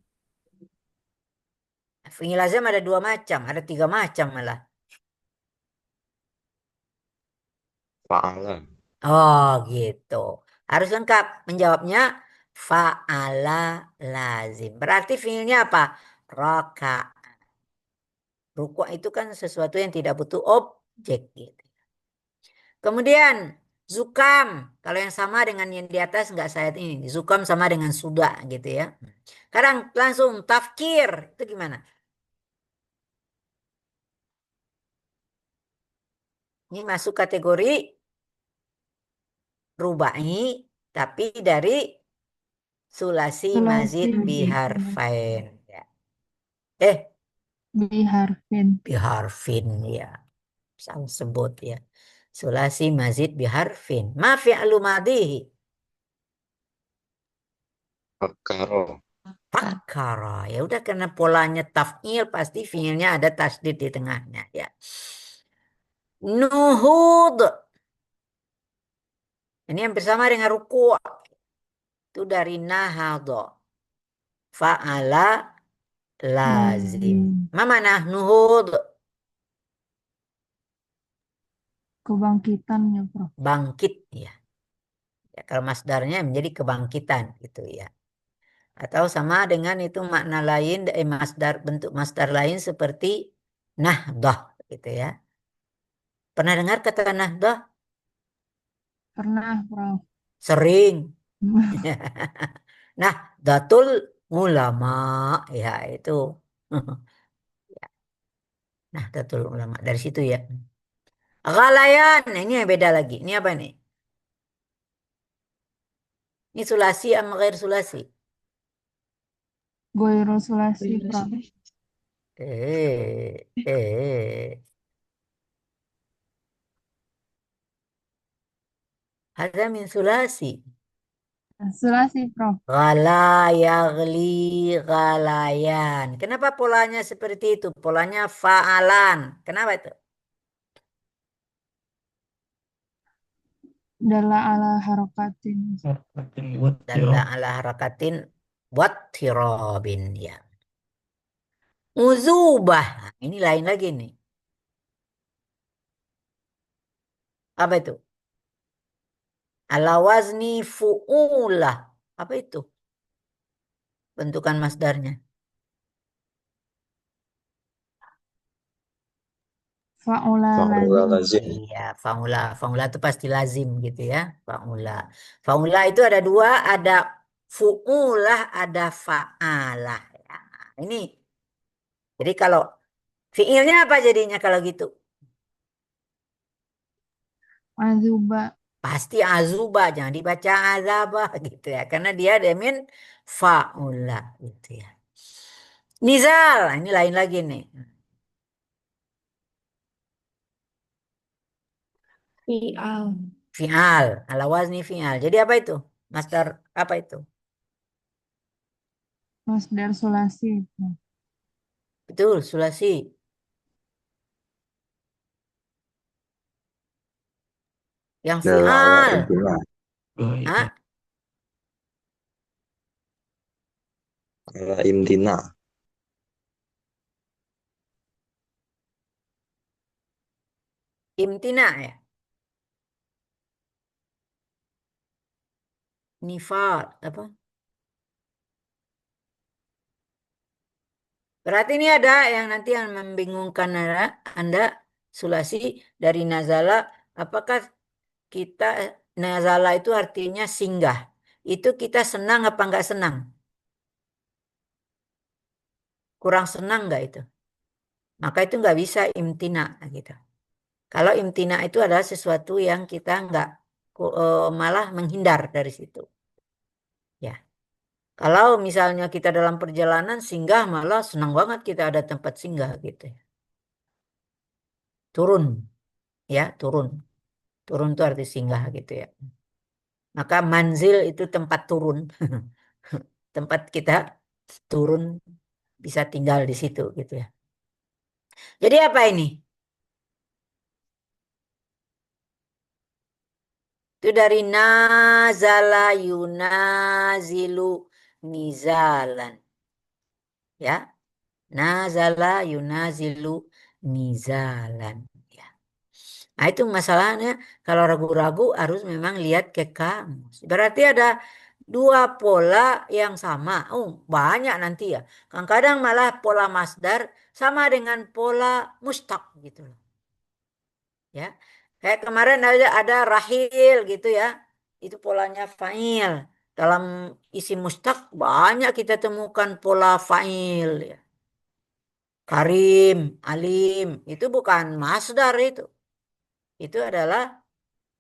Fi'il lazim ada dua macam, ada tiga macam malah. Fa'ala. Oh, gitu. Harus lengkap menjawabnya fa'ala lazim. Berarti fi'ilnya apa? Roka. Ruku' itu kan sesuatu yang tidak butuh objek gitu. Kemudian zukam. Kalau yang sama dengan yang di atas nggak saya ini. Zukam sama dengan sudah gitu ya. Sekarang langsung tafkir. Itu gimana? Ini masuk kategori rubai tapi dari sulasi Sulasi mazid biharfain ya. biharfin. Biharfin ya. Salah sebut ya. Sulasi mazid biharfin. Ma fi'lu madihi. Fakaro. Fakara. Ya udah karena polanya taf'il pasti fi'ilnya ada tasdid di tengahnya ya. Nuhud. Ini yang bersama dengan ruku'. Itu dari nahado. Fa'ala lazim. Ma mana nuhud? Kebangkitan ya, Prof. Bangkit ya. Ya, kalau masdarnya menjadi kebangkitan gitu ya. Atau sama dengan itu makna lain masdar bentuk masdar lain seperti nahdah gitu ya. Pernah dengar kata nahdah? Pernah, Prof. Sering. Nah, datul ulama ya itu. Nah, datul ulama dari situ ya. Ghalayan, nah, ini yang beda lagi. Ini apa nih? Ini sulasi sama ghair sulasi. Goiro sulasi, Prof. Eh. Hadza min sulasi. Sulasi, Prof. Ghala yaghli ghalayan. Kenapa polanya seperti itu? Polanya fa'alan. Kenapa itu? Dalla ala harokatin. Dalla ala harakatin wattirabin ya. Uzubah. Nah, ini lain lagi nih. Apa itu? Ala wazni fu'ulah. Apa itu? Bentukan masdarnya. Fa'ula Fa'ula lazim. lazim. Iya, faula. Faula itu pasti lazim gitu ya. Faula. Faula itu ada dua, ada fu'ulah, ada fa'alah. Ya, ini. Jadi kalau fiilnya apa jadinya kalau gitu? Azuba. Pasti azuba, jangan dibaca azabah gitu ya. Karena dia demin faula gitu ya. Nizal, ini lain lagi nih. Fi'al. Fi'al, ala wazni fi'al. Jadi apa itu? Master apa itu? Masdar sulasi, Prof. Betul, sulasi. Yang Dalla ala fi'al. imtina. Hah? Ala imtina. Imtina ya. Nifat apa? Berarti ini ada yang nanti yang membingungkan Anda sulasi dari nazala. Apakah kita nazala itu artinya singgah? Itu kita senang apa enggak senang? Kurang senang enggak itu? Maka itu enggak bisa imtina gitu. Kalau imtina itu adalah sesuatu yang kita enggak malah menghindar dari situ. Ya. Kalau misalnya kita dalam perjalanan singgah malah senang banget kita ada tempat singgah gitu ya. Turun ya, turun. Turun itu arti singgah gitu ya. Maka manzil itu tempat turun. Tempat kita turun bisa tinggal di situ gitu ya. Jadi apa ini? Itu dari nazala yunazilu nizalan. Ya. Nazala yunazilu nizalan. Ya. Nah itu masalahnya kalau ragu-ragu harus memang lihat ke kamus. Berarti ada dua pola yang sama. Oh banyak nanti ya. Kadang-kadang malah pola masdar sama dengan pola mustaq gitu loh. Ya. Kayak kemarin ada rahil gitu ya. Itu polanya fa'il. Dalam isi mustaq banyak kita temukan pola fa'il ya. Karim, alim, itu bukan masdar itu. Itu adalah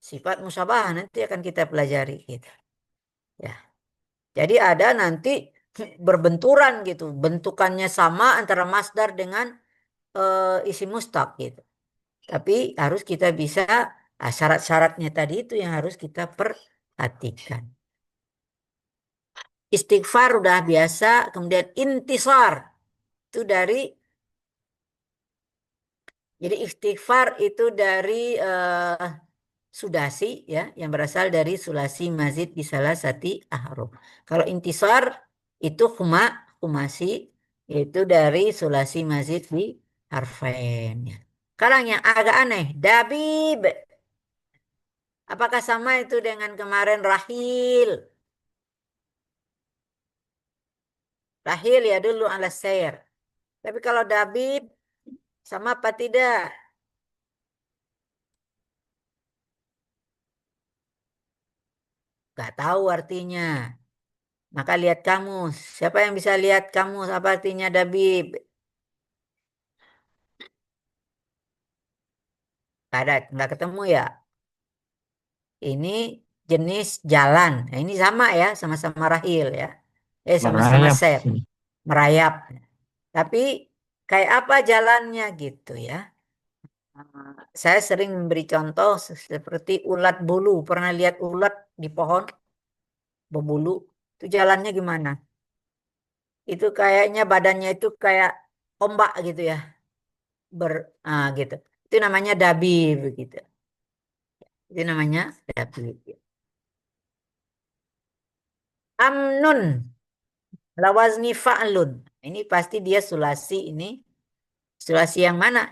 sifat musabah nanti akan kita pelajari gitu. Ya. Jadi ada nanti berbenturan gitu, bentukannya sama antara masdar dengan isi mustaq gitu. Tapi harus kita bisa syarat-syaratnya tadi itu yang harus kita perhatikan. Istighfar udah biasa, kemudian intisar itu dari jadi istighfar itu dari sudasi ya yang berasal dari sulasi mazid di salah satu ahruf. Kalau intisar itu humasi itu dari sulasi mazid di harfain ya. Sekarang yang agak aneh dabib. Apakah sama itu dengan kemarin rahil? Rahil ya dulu ala sair. Tapi kalau dabib sama apa tidak? Gak tahu artinya. Maka lihat kamus. Siapa yang bisa lihat kamus apa artinya dabib? Gak ada, nggak ketemu ya. Ini jenis jalan. Nah, ini sama ya, sama-sama rahil ya. Sama-sama Merayap. ser, merayap. Tapi kayak apa jalannya gitu ya. Saya sering memberi contoh seperti ulat bulu. Pernah lihat ulat di pohon berbulu? Itu jalannya gimana? Itu kayaknya badannya itu kayak ombak gitu ya. Gitu. Itu namanya dabi begitu. Itu namanya dabi. Amnun lawazni fa'lun. Ini pasti dia sulasi ini. Sulasi yang mana?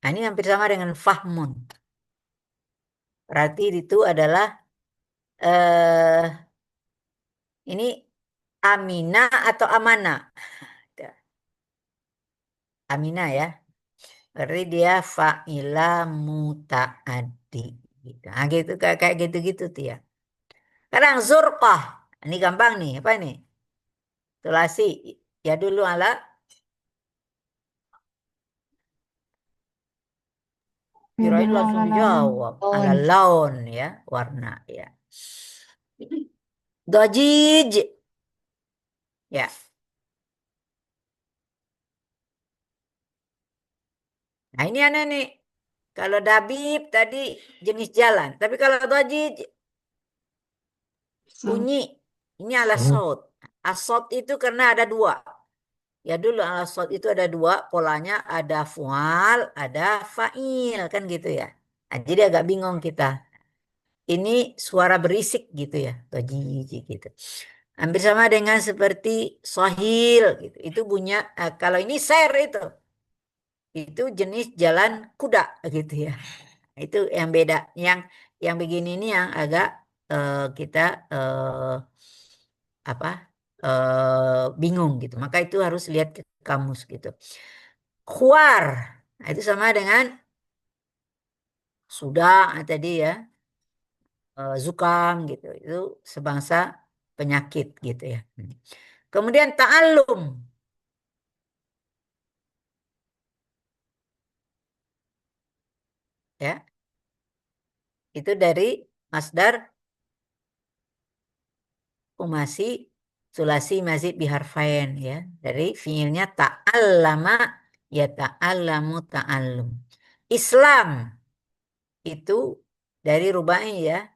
Nah, ini hampir sama dengan fahmun. Berarti itu adalah eh ini amina atau amana. Amina ya. Berarti dia fa'ila muta'addi. Gitu. Nah, gitu kayak gitu-gitu tuh ya. Kadang zurqah. Ini gampang nih. Apa ini? Tulasi. Ya dulu ala kirain Yadullu langsung ala dijawab. laun. Ala laun ya. Warna ya. Dojij. Ya. Nah ini aneh nih. Kalau dabib tadi jenis jalan. Tapi kalau dojij bunyi. Ini ala saut. Asot itu karena ada dua. Ya dulu ala saut itu ada dua. Polanya ada fual, ada fa'il. Kan gitu ya. Nah, jadi agak bingung kita. Ini suara berisik gitu ya. Dojij gitu. Hampir sama dengan seperti sohil. Gitu. Itu bunyi. Kalau ini ser itu. Itu jenis jalan kuda gitu ya. Itu yang beda. Yang begini ini yang agak kita apa bingung gitu. Maka itu harus lihat ke kamus gitu. Khuar. Nah, itu sama dengan sudah tadi ya. Zukam gitu. Itu sebangsa penyakit gitu ya. Kemudian ta'allum. Ya. Itu dari masdar umasi sulasi mazid biharfain ya. Dari fiilnya ta'allama ya ta'allamu ta'allum. Islam itu dari rubai ya.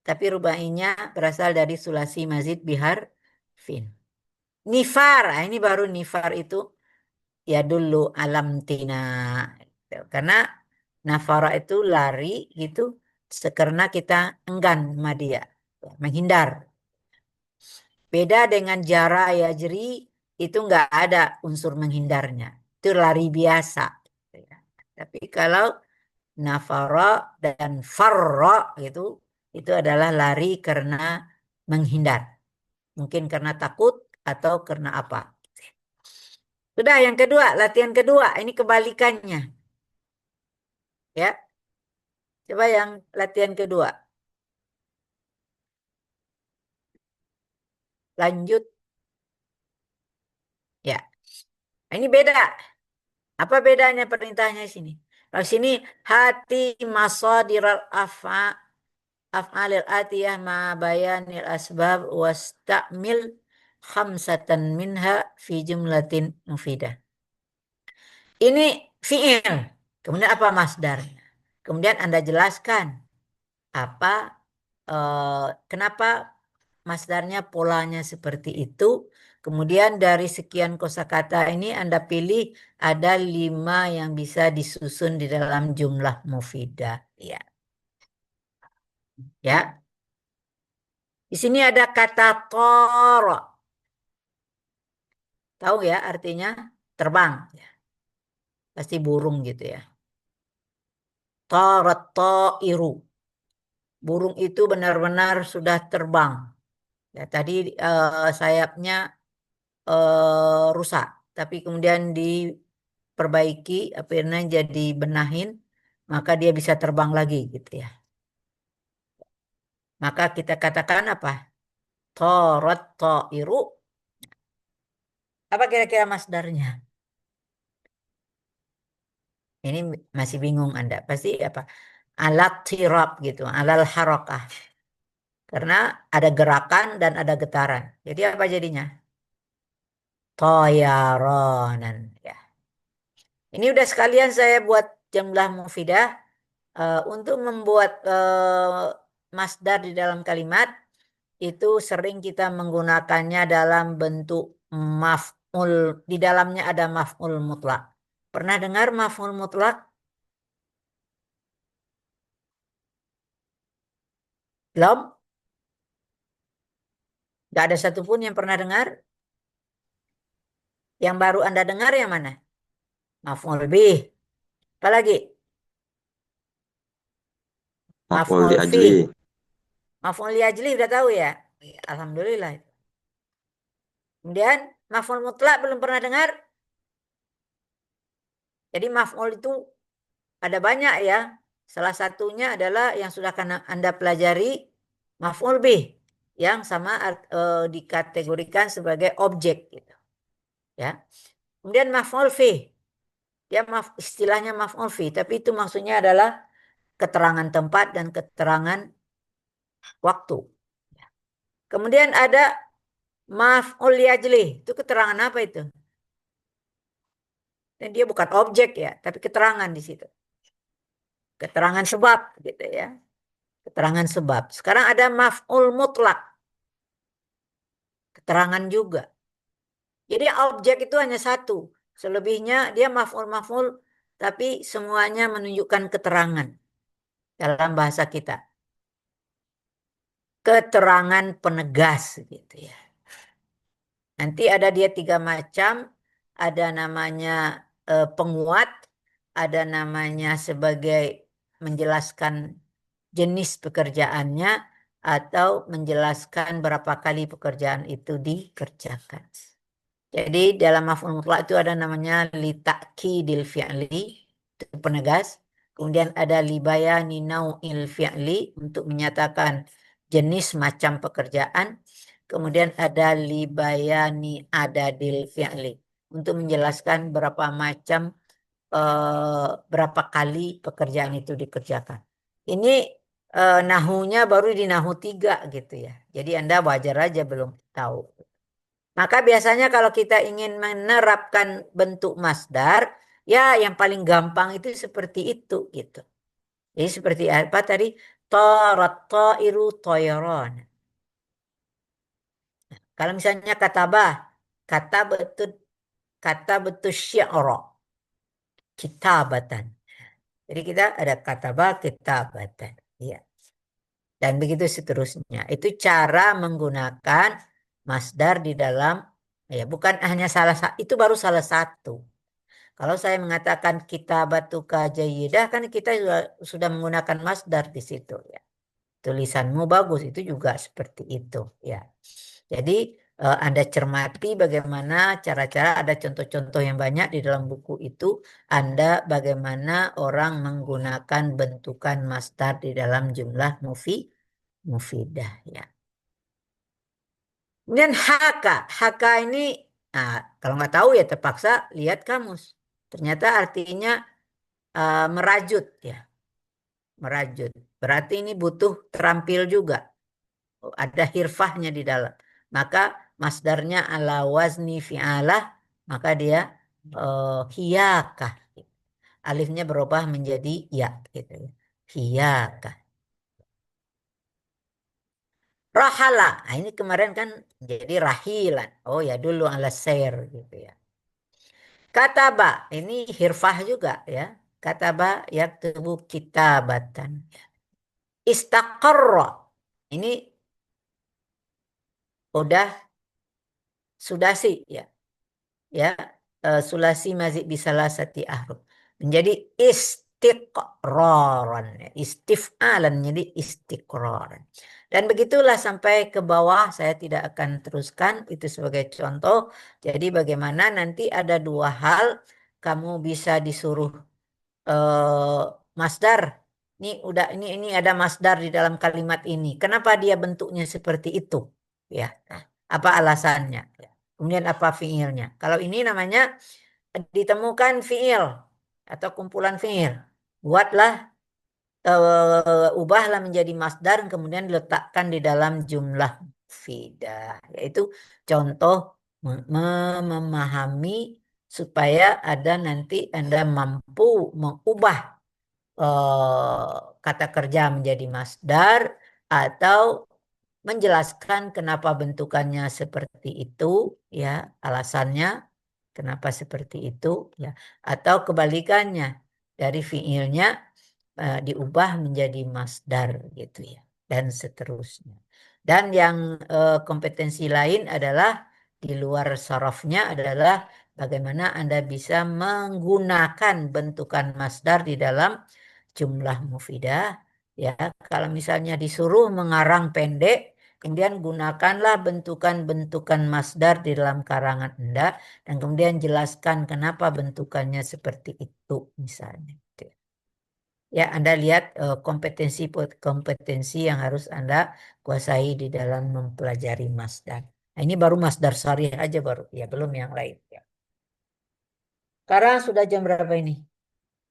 Tapi rubainya berasal dari sulasi mazid biharfin. Nifar, ini baru nifar itu ya dulu alam tina. Karena nafara itu lari gitu karena kita enggan sama dia, menghindar. Beda dengan jara ya jeri itu nggak ada unsur menghindarnya. Itu lari biasa. Tapi kalau nafara dan farra gitu itu adalah lari karena menghindar. Mungkin karena takut atau karena apa. Sudah yang kedua, latihan kedua. Ini kebalikannya. Ya. Coba yang latihan kedua. Lanjut. Ya. Ini beda. Apa bedanya perintahnya sini? Kalau sini hati masadiral af'alil atiyah ma bayanil asbab wastamil khamsatan minha fi jumlatin mufidah. Ini fi'il. Kemudian apa masdarnya? Kemudian Anda jelaskan apa kenapa masdarnya polanya seperti itu. Kemudian dari sekian kosakata ini Anda pilih ada 5 yang bisa disusun di dalam jumlah mufidah. Ya. Ya. Di sini ada kata toro. Tahu ya artinya terbang. Ya. pasti burung gitu ya. Tarat ta'iru. Burung itu benar-benar sudah terbang. Ya, tadi sayapnya rusak, tapi kemudian diperbaiki, akhirnya jadi benahin, maka dia bisa terbang lagi gitu ya. Maka kita katakan apa? Tarat ta'iru. Apa kira-kira masdarnya? Ini masih bingung Anda. Pasti apa? Alat tirab gitu, alal harakah. Karena ada gerakan dan ada getaran. Jadi apa jadinya? Toyaronan. Ya. Ini udah sekalian saya buat jumlah mufidah untuk membuat masdar di dalam kalimat itu sering kita menggunakannya dalam bentuk maf'ul. Di dalamnya ada maf'ul mutlak. Pernah dengar maf'ul mutlak? Belum? Gak ada satupun yang pernah dengar? Yang baru Anda dengar yang mana? Maf'ul bih. Apa lagi? Maf'ul Maf'ul li fi. ajli. Maf'ul li ajli udah tahu ya? Alhamdulillah. Kemudian maf'ul mutlak belum pernah dengar? Jadi maf'ul itu ada banyak ya. Salah satunya adalah yang sudah Anda pelajari maf'ul bih yang sama dikategorikan sebagai objek gitu. Ya. Kemudian maf'ul fi. Ya istilahnya maf'ul fi, tapi itu maksudnya adalah keterangan tempat dan keterangan waktu. Kemudian ada maf'ul li ajli. Itu keterangan apa itu? Dan dia bukan objek ya, tapi keterangan di situ. Keterangan sebab gitu ya. Keterangan sebab. Sekarang ada maf'ul mutlak. Keterangan juga. Jadi objek itu hanya satu. Selebihnya dia maf'ul tapi semuanya menunjukkan keterangan dalam bahasa kita. Keterangan penegas gitu ya. Nanti ada dia 3 macam. Ada namanya penguat. Ada namanya sebagai menjelaskan jenis pekerjaannya. Atau menjelaskan berapa kali pekerjaan itu dikerjakan. Jadi dalam maf'ul mutlak itu ada namanya li ta'kidil fi'li, itu penegas. Kemudian ada li bayani nau'il fi'li untuk menyatakan jenis macam pekerjaan. Kemudian ada li bayani adadil fi'li untuk menjelaskan berapa macam berapa kali pekerjaan itu dikerjakan. Ini nahunya baru di nahu 3 gitu ya. Jadi Anda wajar aja belum tahu. Maka biasanya kalau kita ingin menerapkan bentuk masdar, ya yang paling gampang itu seperti itu gitu. Jadi seperti apa tadi? Tarat ta'iru toyron. Kalau misalnya kata betul syi'ra, kitabatan. Jadi kita ada kataba kitabatan. Ya. Dan begitu seterusnya. Itu cara menggunakan masdar di dalam, ya bukan hanya itu baru salah satu. Kalau saya mengatakan kitabatuka jayyidah kan kita sudah menggunakan masdar di situ ya. Tulisanmu bagus itu juga seperti itu ya. Jadi Anda cermati bagaimana cara-cara, ada contoh-contoh yang banyak di dalam buku itu. Anda bagaimana orang menggunakan bentukan masdar di dalam jumlah mufidah ya. Kemudian haka ini, nah, kalau nggak tahu ya terpaksa lihat kamus. Ternyata artinya merajut ya, merajut. Berarti ini butuh terampil juga. Ada hirfahnya di dalam. Maka masdarnya ala wazni fi'alah, maka dia hiyakah. Alifnya berubah menjadi ya gitu ya. Hiyakah. Rahala. Nah, ini kemarin kan jadi rahilan. Oh ya dulu ala sair gitu ya. Kataba. Ini hirfah juga ya. Kataba yaktubu kitabatan. Istaqarra. Ini sudah sih ya. Ya, sulasi mazid bisalasati ahruf. Menjadi istiqraran. Istif'alan jadi istiqraran. Dan begitulah sampai ke bawah, saya tidak akan teruskan, itu sebagai contoh. Jadi bagaimana nanti ada dua hal, kamu bisa disuruh masdar. Ini ada masdar di dalam kalimat ini. Kenapa dia bentuknya seperti itu? Ya, apa alasannya? Kemudian apa fiilnya? Kalau ini namanya ditemukan fiil atau kumpulan fiil. Buatlah ubahlah menjadi masdar kemudian diletakkan di dalam jumlah mufidah. Yaitu contoh memahami supaya ada nanti Anda mampu mengubah kata kerja menjadi masdar atau menjelaskan kenapa bentukannya seperti itu, ya, alasannya kenapa seperti itu, ya, atau kebalikannya dari fiilnya diubah menjadi masdar gitu ya, dan seterusnya. Dan yang kompetensi lain adalah di luar sarafnya adalah bagaimana Anda bisa menggunakan bentukan masdar di dalam jumlah mufidah. Ya, kalau misalnya disuruh mengarang pendek, kemudian gunakanlah bentukan-bentukan masdar di dalam karangan Anda dan kemudian jelaskan kenapa bentukannya seperti itu misalnya. Ya, Anda lihat kompetensi yang harus Anda kuasai di dalam mempelajari masdar. Nah, ini baru masdar sharih aja baru, ya belum yang lain. Ya. Sekarang sudah jam berapa ini?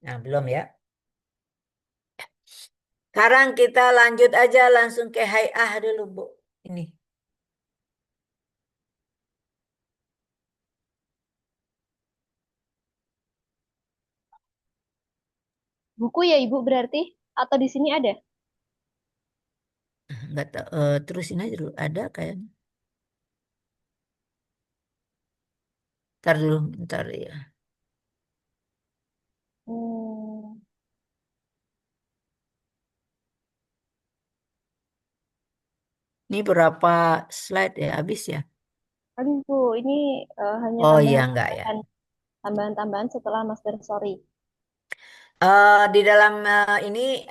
Nah, belum ya. Sekarang kita lanjut aja langsung ke hai'ah dulu, Bu. Ini. Buku ya Ibu berarti? Atau di sini ada? Enggak tahu, terusin aja dulu. Ada kayaknya. Ntar dulu, ntar ya. Hmm. Ini berapa slide ya? Habis ya? Aduh Bu, ini hanya Oh iya, enggak ya. tambahan-tambahan setelah Master Sorry. Di dalam ini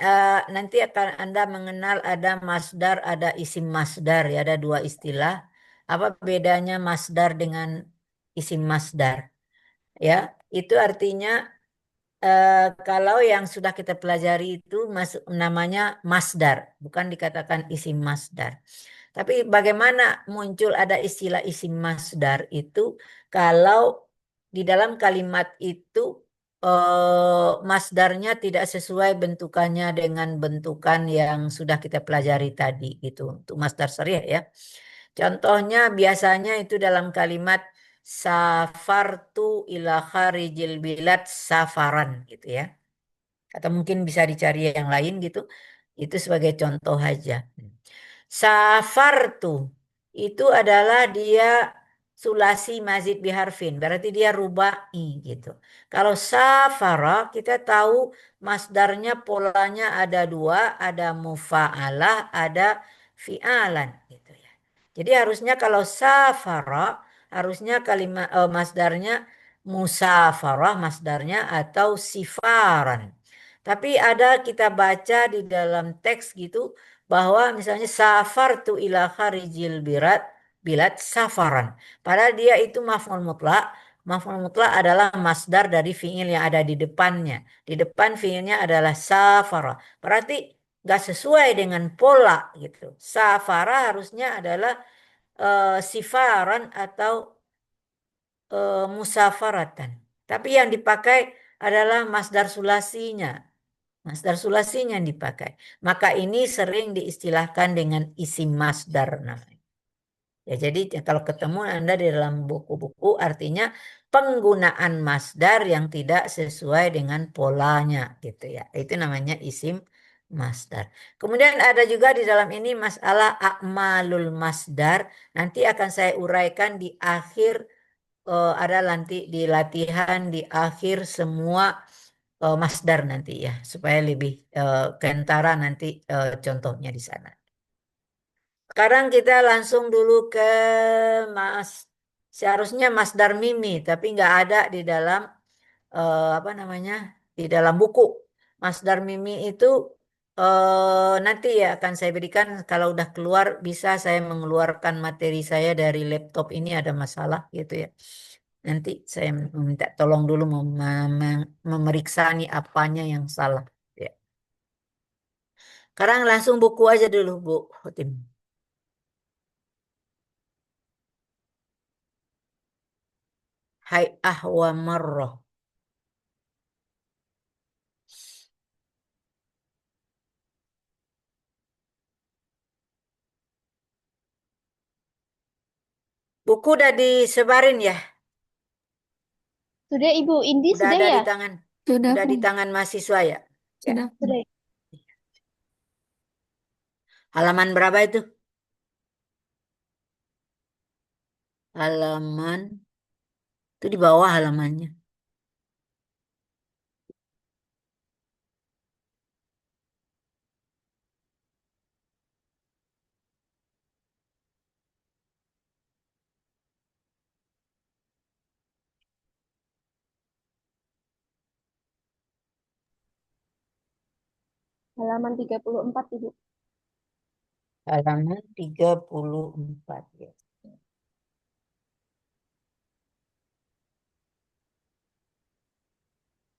nanti akan Anda mengenal ada masdar, ada isim masdar ya, ada dua istilah. Apa bedanya masdar dengan isim masdar? Ya, itu artinya kalau yang sudah kita pelajari itu namanya masdar, bukan dikatakan isim masdar. Tapi bagaimana muncul ada istilah isim masdar itu kalau di dalam kalimat itu masdarnya tidak sesuai bentukannya dengan bentukan yang sudah kita pelajari tadi gitu untuk masdar sharih ya. Contohnya biasanya itu dalam kalimat safartu ila kharijil bilad safaran gitu ya. Atau mungkin bisa dicari yang lain gitu. Itu sebagai contoh aja. Safartu itu adalah dia sulasi mazid biharfin. Berarti dia rubai gitu. Kalau safara kita tahu masdarnya polanya ada dua. Ada mufa'alah, ada fi'alan gitu ya. Jadi harusnya kalau safara harusnya kalimat masdarnya musafarah masdarnya atau sifaran. Tapi ada kita baca di dalam teks gitu bahwa misalnya safartu ila kharijil bilad safaran. Padahal dia itu maf'ul mutlak. Maf'ul mutlak adalah masdar dari fi'il yang ada di depannya. Di depan fi'ilnya adalah safara. Berarti nggak sesuai dengan pola gitu. Safara harusnya adalah sifaran atau musafaratan. Tapi yang dipakai adalah masdar sulasinya. Masdar sulasinya yang dipakai. Maka ini sering diistilahkan dengan isim masdar namanya. Ya, jadi kalau ketemu Anda di dalam buku-buku artinya penggunaan masdar yang tidak sesuai dengan polanya gitu ya. Itu namanya isim masdar. Kemudian ada juga di dalam ini masalah akmalul masdar. Nanti akan saya uraikan di akhir ada nanti di latihan di akhir semua masdar nanti ya supaya lebih kentara nanti contohnya di sana. Sekarang kita langsung dulu ke seharusnya masdar mimi, tapi nggak ada di dalam apa namanya, di dalam buku. Masdar mimi itu nanti ya akan saya berikan kalau udah keluar, bisa saya mengeluarkan materi saya dari laptop ini ada masalah gitu ya. Nanti saya minta tolong dulu memeriksa nih apanya yang salah. Ya. Sekarang langsung buku aja dulu Bu Hotim. Hai'ah wa marrah. Buku udah disebarin ya? Sudah Ibu Indi Udah sudah ada ya? di tangan, Sudah, udah di Bu. tangan mahasiswa ya? Ya. Sudah. Sudah. Halaman berapa itu? Halaman itu di bawah halamannya. Halaman 34 Ibu. Halaman 34 ya.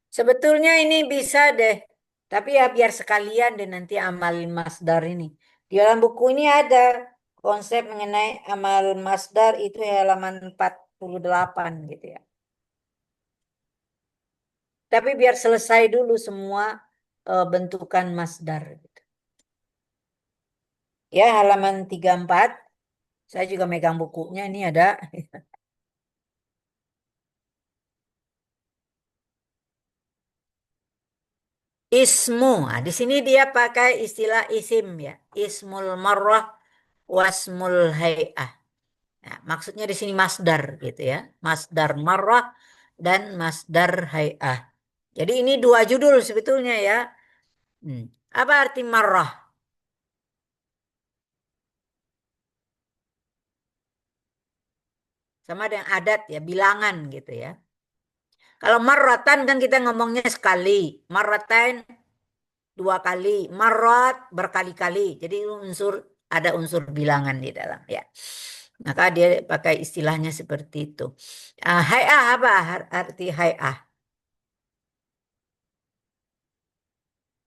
Sebetulnya ini bisa deh. Tapi ya biar sekalian deh nanti amalin masdar ini. Di dalam buku ini ada konsep mengenai amal masdar itu halaman 48 gitu ya. Tapi biar selesai dulu semua bentukan masdar gitu. Ya halaman 34. Saya juga megang bukunya ini ada. Ismu. Nah, di sini dia pakai istilah isim ya. Ismul marrah wasmul hay'ah. Nah, maksudnya di sini masdar gitu ya. Masdar marrah dan masdar hay'ah. Jadi ini dua judul sebetulnya ya. Apa arti marrah? Sama dengan adat ya, bilangan gitu ya. Kalau marratan kan kita ngomongnya sekali. Marratain dua kali. Marrat berkali-kali. Jadi ada unsur bilangan di dalam ya. Maka dia pakai istilahnya seperti itu. Hay'ah apa arti hay'ah?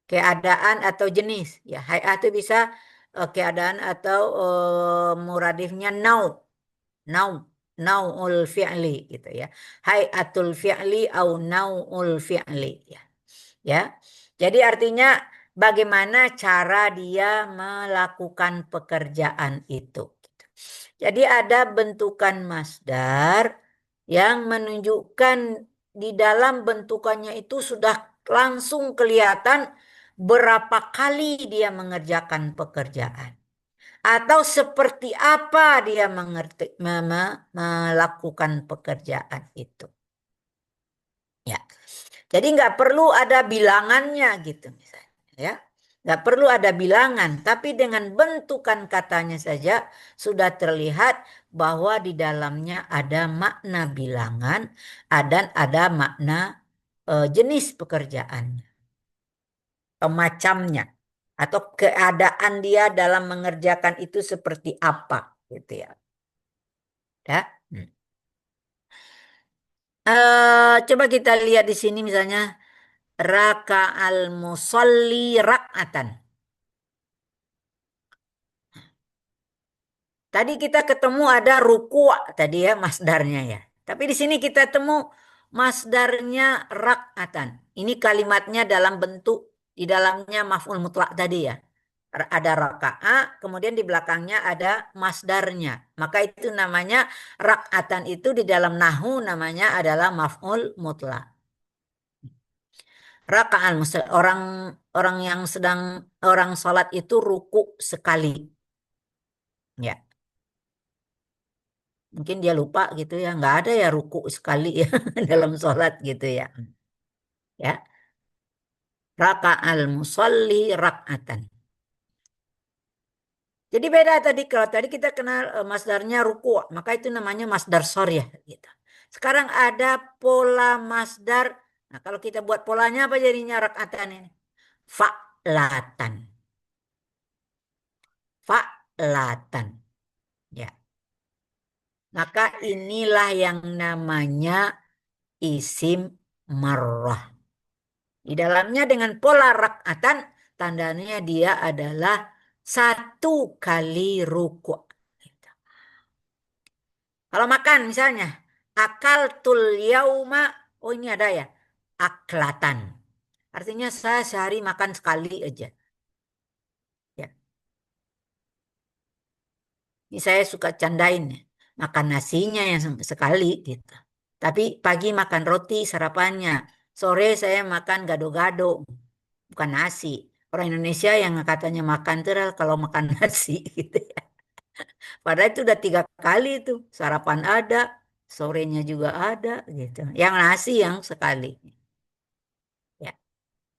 Keadaan atau jenis. Ya, hay'ah itu bisa keadaan atau muradifnya nau, nau'ul fi'li gitu ya. Hay'atul fi'li au nau'ul fi'li ya. Ya. Jadi artinya bagaimana cara dia melakukan pekerjaan itu. Jadi ada bentukan masdar yang menunjukkan di dalam bentukannya itu sudah langsung kelihatan berapa kali dia mengerjakan pekerjaan. Atau seperti apa dia melakukan pekerjaan itu. Ya. Jadi nggak perlu ada bilangannya gitu misalnya. Ya. Nggak perlu ada bilangan, tapi dengan bentukan katanya saja sudah terlihat bahwa di dalamnya ada makna bilangan dan ada makna jenis pekerjaan atau macamnya atau keadaan dia dalam mengerjakan itu seperti apa gitu ya. Ya. Coba kita lihat di sini misalnya raka'al musalli rak'atan. Tadi kita ketemu ada ruku' tadi ya masdarnya ya. Tapi di sini kita temu masdarnya rak'atan. Ini kalimatnya dalam bentuk di dalamnya maf'ul mutlak tadi ya. Ada raka'a, kemudian di belakangnya ada masdarnya. Maka itu namanya rak'atan itu di dalam nahu namanya adalah maf'ul mutlak. Raka'al musalli orang orang yang sedang orang sholat itu ruku sekali. Ya. Mungkin dia lupa gitu ya, nggak ada ya ruku sekali ya dalam sholat gitu ya. Ya, raka'al musalli rak'atan. Jadi beda tadi, kalau tadi kita kenal masdarnya ruku, maka itu namanya masdar soriyah gitu. Sekarang ada pola masdar. Nah, kalau kita buat polanya apa jadinya rakaatan ini? Fa'latan. Fa'latan. Ya. Maka inilah yang namanya isim marrah. Di dalamnya dengan pola rakaatan, tandanya dia adalah satu kali ruku. Gitu. Kalau makan misalnya, akaltul yauma, oh ini ada ya, aklatan. Artinya saya sehari makan sekali aja. Ya. Ini saya suka candain ya. Makan nasinya yang sekali gitu. Tapi pagi makan roti sarapannya. Sore saya makan gado-gado. Bukan nasi. Orang Indonesia yang katanya makan itu adalah kalau makan nasi gitu ya. Padahal itu udah 3 kali itu. Sarapan ada, sorenya juga ada gitu. Yang nasi yang sekali. Ya.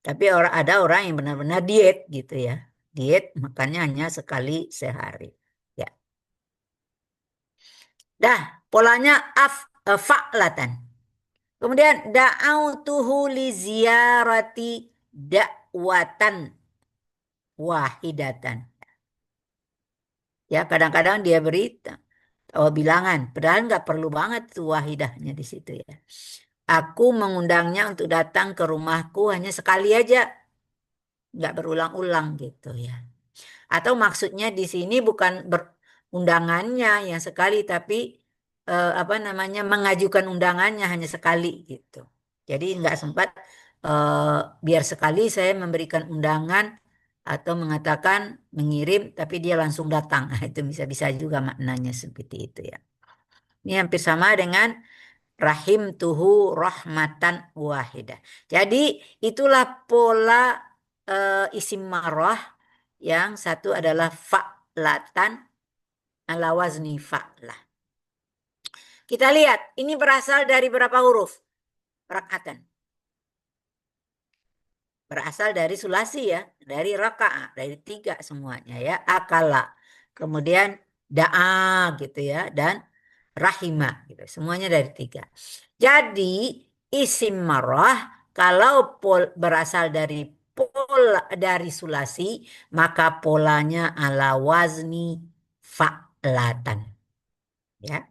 Tapi ada orang yang benar-benar diet gitu ya. Diet makannya hanya sekali sehari. Ya. Dah, polanya fa'latan. Kemudian da'autuhu li ziyarati da'watan wahidatan. Ya, kadang-kadang dia beri bilangan, padahal nggak perlu banget tuh wahidahnya di situ ya. Aku mengundangnya untuk datang ke rumahku hanya sekali aja, nggak berulang-ulang gitu ya. Atau maksudnya di sini bukan undangannya yang sekali, tapi apa namanya mengajukan undangannya hanya sekali gitu. Jadi nggak sempat biar sekali saya memberikan undangan atau mengatakan mengirim, tapi dia langsung datang. Nah, itu bisa-bisa juga maknanya seperti itu ya. Ini hampir sama dengan rahim tuhu rahmatan wahidah. Jadi itulah pola isim marrah. Yang satu adalah fa'latan ala wazni fa'lah. Kita lihat, ini berasal dari berapa huruf? Rakatan. Berasal dari sulasi ya, dari raka'ah, dari 3 semuanya ya. Akala, kemudian da'a gitu ya, dan rahimah gitu. Semuanya dari 3. Jadi isim marrah kalau berasal dari pola dari sulasi, maka polanya ala wazni fa'latan. Ya.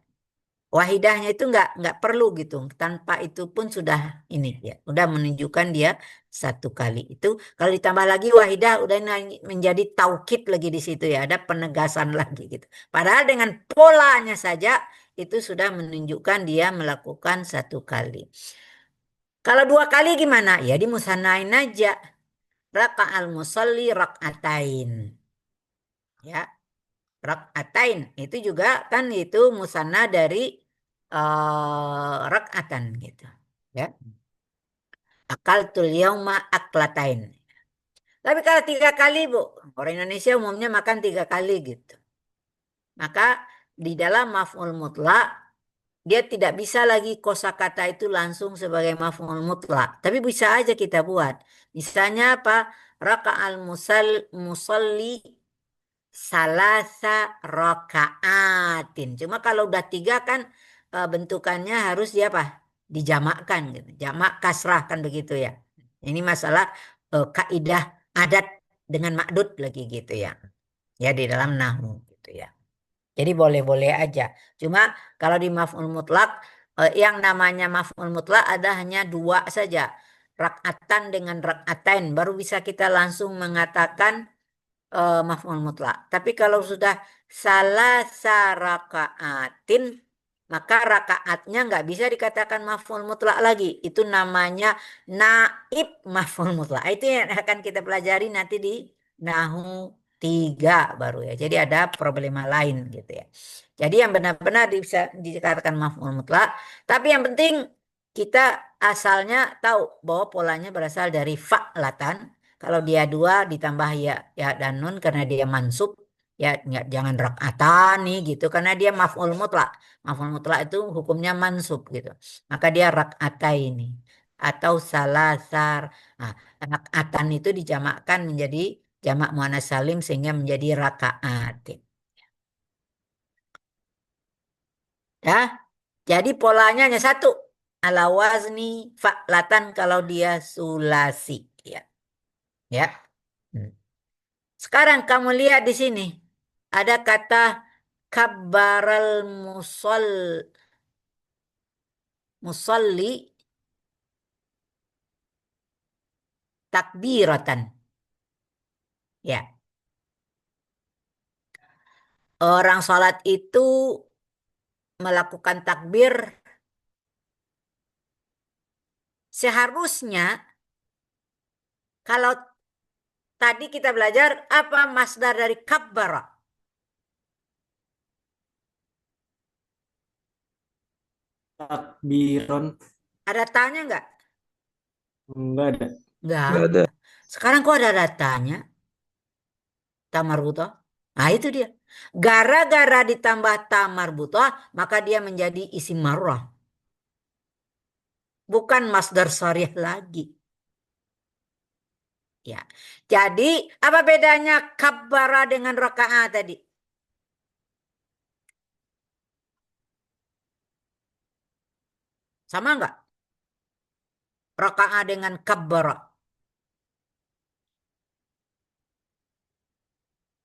Wahidahnya itu nggak perlu gitu. Tanpa itu pun sudah ini ya, udah menunjukkan dia satu kali. Itu kalau ditambah lagi wahidah udah menjadi taukid lagi di situ ya, ada penegasan lagi gitu. Padahal dengan polanya saja itu sudah menunjukkan dia melakukan satu kali. Kalau 2 kali gimana? Ya dimusanain aja. Raka'al musalli rak'atain. Ya. Rak'atain itu juga kan itu musanna dari rak'atan gitu. Ya. Akaltul yauma aklatain. Tapi kalau 3 kali Bu, orang Indonesia umumnya makan 3 kali gitu. Maka di dalam maf'ul mutlak dia tidak bisa lagi kosakata itu langsung sebagai maf'ul mutlak. Tapi bisa aja kita buat. Misalnya apa? Raka'al musalli salasa raka'atin. Cuma kalau udah 3 kan bentukannya harus dia apa? Dijamakkan gitu. Jamak kasrah kan begitu ya. Ini masalah kaidah adat dengan makdud lagi gitu ya. Ya di dalam nahwu gitu ya. Jadi boleh-boleh aja. Cuma kalau di maf'ul mutlak yang namanya maf'ul mutlak ada hanya 2 saja. Rak'atan dengan rak'atain baru bisa kita langsung mengatakan maf'ul mutlak. Tapi kalau sudah salasa raka'atin, maka rakaatnya nggak bisa dikatakan maf'ul mutlak lagi. Itu namanya naib maf'ul mutlak. Itu yang akan kita pelajari nanti di Nahu 3 baru ya. Jadi ada problema lain gitu ya. Jadi yang benar-benar bisa dikatakan maf'ul mutlak. Tapi yang penting kita asalnya tahu bahwa polanya berasal dari fa'latan. Kalau dia 2 ditambah ya dan nun karena dia mansub ya jangan rak'atan nih gitu karena dia maf'ul mutlak. Maf'ul mutlak itu hukumnya mansub gitu. Maka dia rak'ataini atau salasar. Nah, rak'atan itu dijamakkan menjadi jamak muannats salim sehingga menjadi rakaatin. Ya. Jadi polanya hanya satu. Ala wazni fa'latan kalau dia sulasi. Ya. Ya. Hmm. Sekarang kamu lihat di sini. Ada kata kabbaral musalli takbiratan. Ya. Orang sholat itu melakukan takbir seharusnya kalau tadi kita belajar apa masdar dari kabbara? Takbiron. Ada tanya nggak? Enggak ada. Nggak. Nggak ada. Sekarang kok ada datanya? Tamar butoh. Nah itu dia. Gara-gara ditambah tamar butoh, maka dia menjadi isim marrah. Bukan masdar sharih lagi. Ya. Jadi apa bedanya kabbara dengan rakaat tadi? Sama nggak? Rakaat dengan kabbara.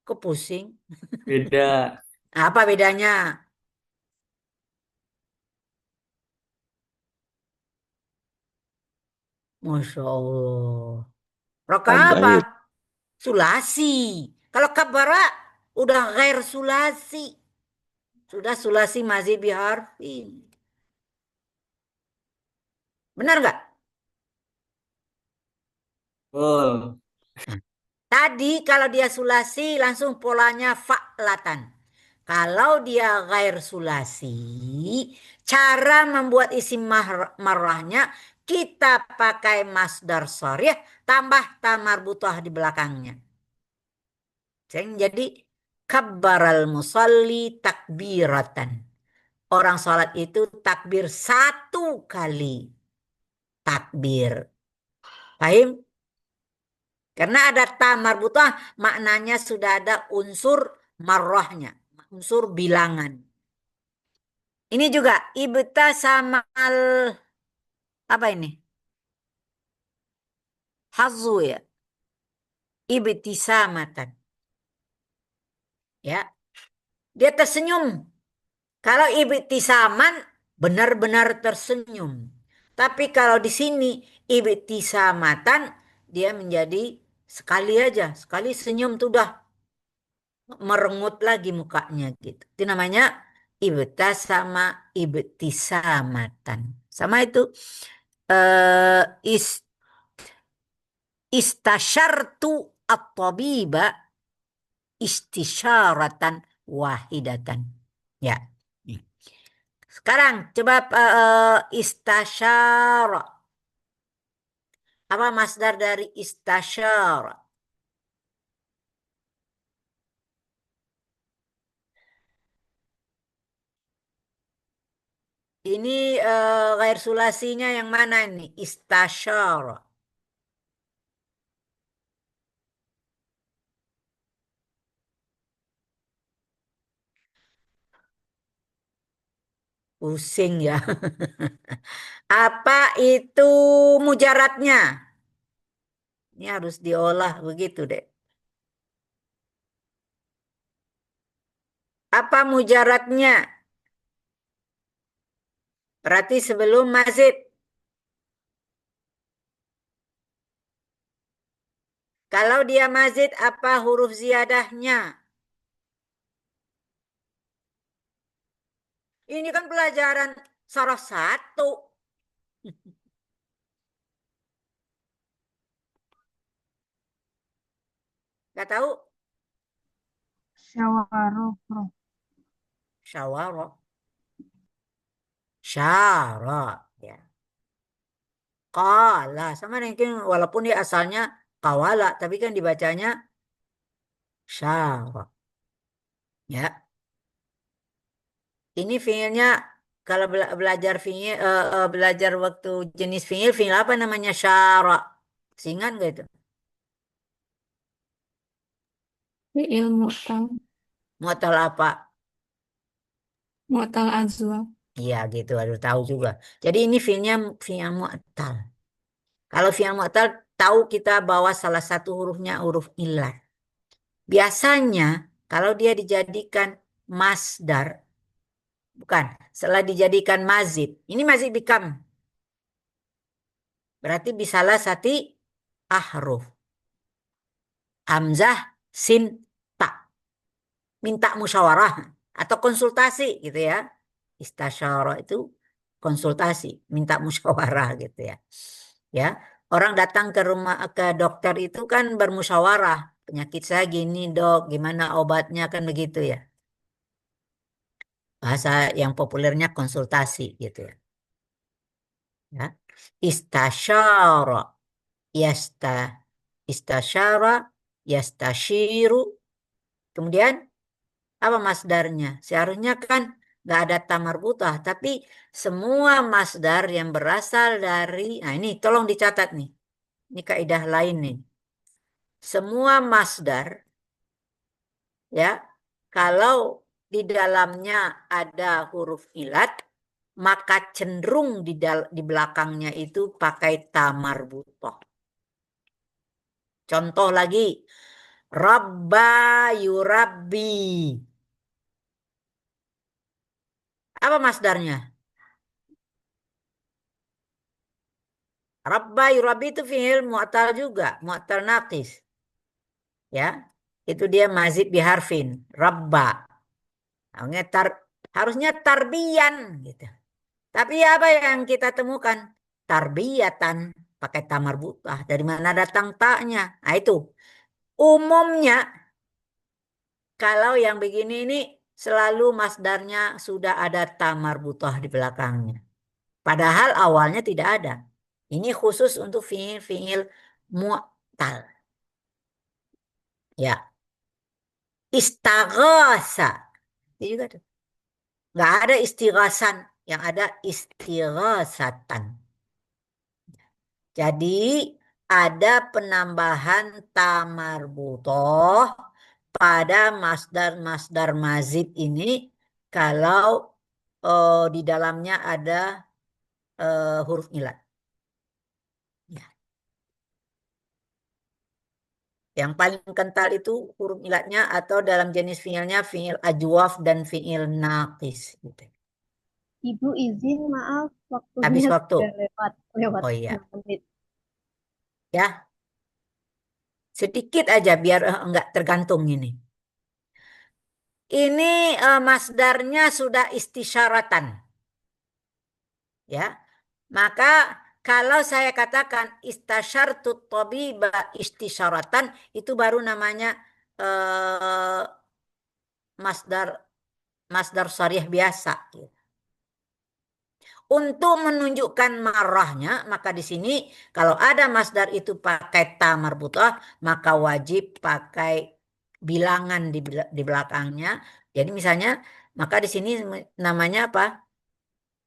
Kok pusing? Beda. Apa bedanya? Masya Allah. Rakaat apa? Tambahin. Sulasi. Kalau kabbara udah ghair sulasi. Sudah sulasi mazid biharfin. Benar nggak? Betul. Tadi kalau dia sulasi langsung polanya fa'latan. Kalau dia ghair sulasi, cara membuat isim marrahnya kita pakai masdar sharih tambah tamar butoh di belakangnya. Jadi kabbaral musalli takbiratan. Orang sholat itu takbir satu kali. Takbir. Paham? Karena ada tamar butoh, maknanya sudah ada unsur marrahnya. Unsur bilangan. Ini juga ibta sama apa ini? Hazu ya. Ibtisamatan. Ya. Dia tersenyum. Kalau ibtisaman benar-benar tersenyum. Tapi kalau di sini ibtisamatan dia menjadi sekali aja. Sekali senyum tuh udah merengut lagi mukanya gitu. Itu namanya ibtasama ibtisamatan. Sama itu eh is istasyartu at-tabiba istisyaratan wahidatan. Ya. Sekarang coba istasyara. Apa masdar dari istasyara? Ini ghair sulasinya yang mana ini? Istasyara. Pusing ya. Apa itu mujaratnya? Ini harus diolah begitu deh. Apa mujaratnya? Berarti sebelum mazid. Kalau dia mazid, apa huruf ziyadahnya? Ini kan pelajaran salah satu. Gak tahu? Syawarofro. Syawara. Syara. Ya. Kala. Sama mungkin walaupun dia asalnya kawala. Tapi kan dibacanya syara. Ya. Ini fiilnya kalau belajar fiil belajar waktu jenis fiil apa namanya syara. Ingat gak itu? Fi'il mu'tal. Mu'tal apa? Mu'tal azwa. Iya gitu, aduh tahu juga. Jadi ini fiilnya fi'il mu'tal. Kalau fi'il mu'tal tahu kita bahwa salah satu hurufnya huruf ilat. Biasanya kalau dia dijadikan masdar, bukan, setelah dijadikan mazid. Ini mazid bikam. Berarti bisalah sati ahruf. Hamzah, sin, ta. Minta musyawarah atau konsultasi gitu ya. Istasyarah itu konsultasi, minta musyawarah gitu ya. Ya, orang datang ke rumah ke dokter itu kan bermusyawarah. Penyakit saya gini, Dok, gimana obatnya kan begitu ya. Bahasa yang populernya konsultasi gitu ya. Ya. Istasyara, yasta, istasyara, yastashiru. Kemudian apa masdarnya? Seharusnya kan nggak ada tamar butah, tapi semua masdar yang berasal dari, nah ini tolong dicatat nih, ini kaidah lain nih. Semua masdar ya, kalau di dalamnya ada huruf ilat, maka cenderung di belakangnya itu pakai tamar butah. Contoh lagi, Rabba yurabbi. Apa masdarnya? Rabba yurabbi itu fi'il mu'tal juga, mu'tal naqis. Ya, itu dia mazid biharfin, rabba. Harusnya harusnya tarbiyan gitu. Tapi apa yang kita temukan? Tarbiyatan pakai tamar butah. Dari mana datang taknya? Nah itu. Umumnya kalau yang begini ini selalu masdarnya sudah ada tamar butah di belakangnya. Padahal awalnya tidak ada. Ini khusus untuk fiil-fiil mu'tal. Ya, istaghasa. Itu juga tuh. Nggak ada istighasan, yang ada istighasatan. Jadi ada penambahan tamar butoh pada masdar-masdar mazid ini kalau di dalamnya ada huruf ilat. Ya. Yang paling kental itu huruf ilatnya atau dalam jenis fiilnya fiil ajwaf dan fiil naqis. Gitu. Ibu izin, maaf, Habis waktunya waktu. sudah lewat Oh iya. 6 menit. Ya, sedikit aja biar enggak tergantung ini. Ini masdarnya sudah istisyaratan. Ya. Maka kalau saya katakan istasyartu tabiba istisyaratan itu baru namanya masdar masdar syariah biasa. Untuk menunjukkan marahnya, maka di sini kalau ada masdar itu pakai ta marbutah, maka wajib pakai bilangan di belakangnya. Jadi misalnya, maka di sini namanya apa?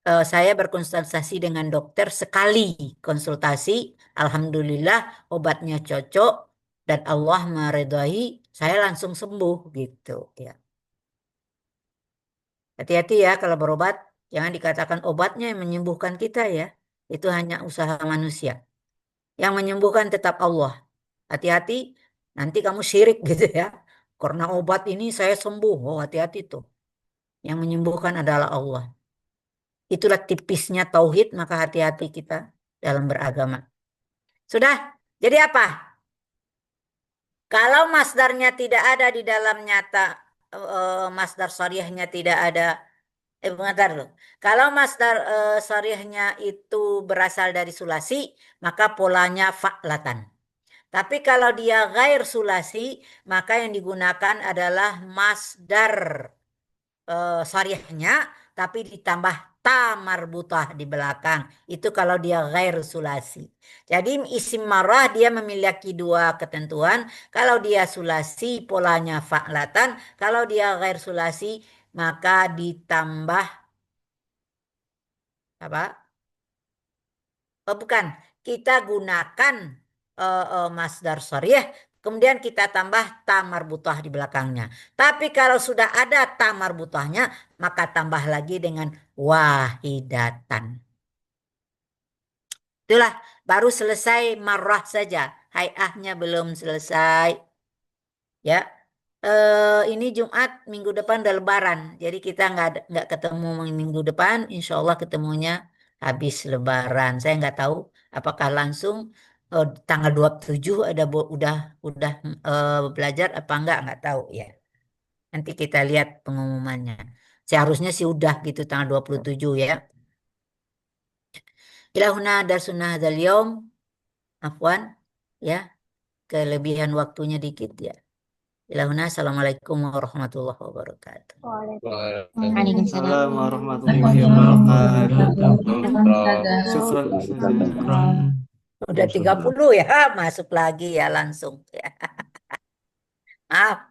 Saya berkonsultasi dengan dokter sekali konsultasi, alhamdulillah obatnya cocok dan Allah meridhai, saya langsung sembuh gitu ya. Hati-hati ya kalau berobat, jangan dikatakan obatnya yang menyembuhkan kita ya. Itu hanya usaha manusia. Yang menyembuhkan tetap Allah. Hati-hati, nanti kamu syirik gitu ya. Karena obat ini saya sembuh. Oh, hati-hati tuh. Yang menyembuhkan adalah Allah. Itulah tipisnya tauhid, maka hati-hati kita dalam beragama. Sudah? Jadi apa? Kalau masdarnya tidak ada di dalam nyata, masdar syariahnya tidak ada. Bentar loh. Kalau masdar syariahnya itu berasal dari sulasi, maka polanya fa'latan. Tapi kalau dia gair sulasi, maka yang digunakan adalah masdar syariahnya, tapi ditambah ta marbutah di belakang. Itu kalau dia gair sulasi. Jadi isim marah dia memiliki dua ketentuan. Kalau dia sulasi, polanya fa'latan. Kalau dia gair sulasi, maka ditambah apa? Oh bukan, kita gunakan masdar syariah kemudian kita tambah ta marbutah di belakangnya. Tapi kalau sudah ada ta marbutahnya, maka tambah lagi dengan wahidatan. Itulah baru selesai marrah saja. Hai'ahnya belum selesai. Ya. Ini Jumat, minggu depan udah Lebaran. Jadi kita nggak ketemu minggu depan. Insya Allah ketemunya habis Lebaran. Saya nggak tahu apakah langsung tanggal 27 udah belajar apa nggak tahu ya. Nanti kita lihat pengumumannya. Seharusnya sih udah gitu tanggal 27 ya. Ilahuna darsuna hadzal yaum. Afwan ya, kelebihan waktunya dikit ya. Ilahuna assalamualaikum warahmatullahi wabarakatuh. Waalaikumsalam warahmatullahi wabarakatuh. Syukran Ustazah. Udah 30 ya, masuk lagi ya langsung ya. Maaf.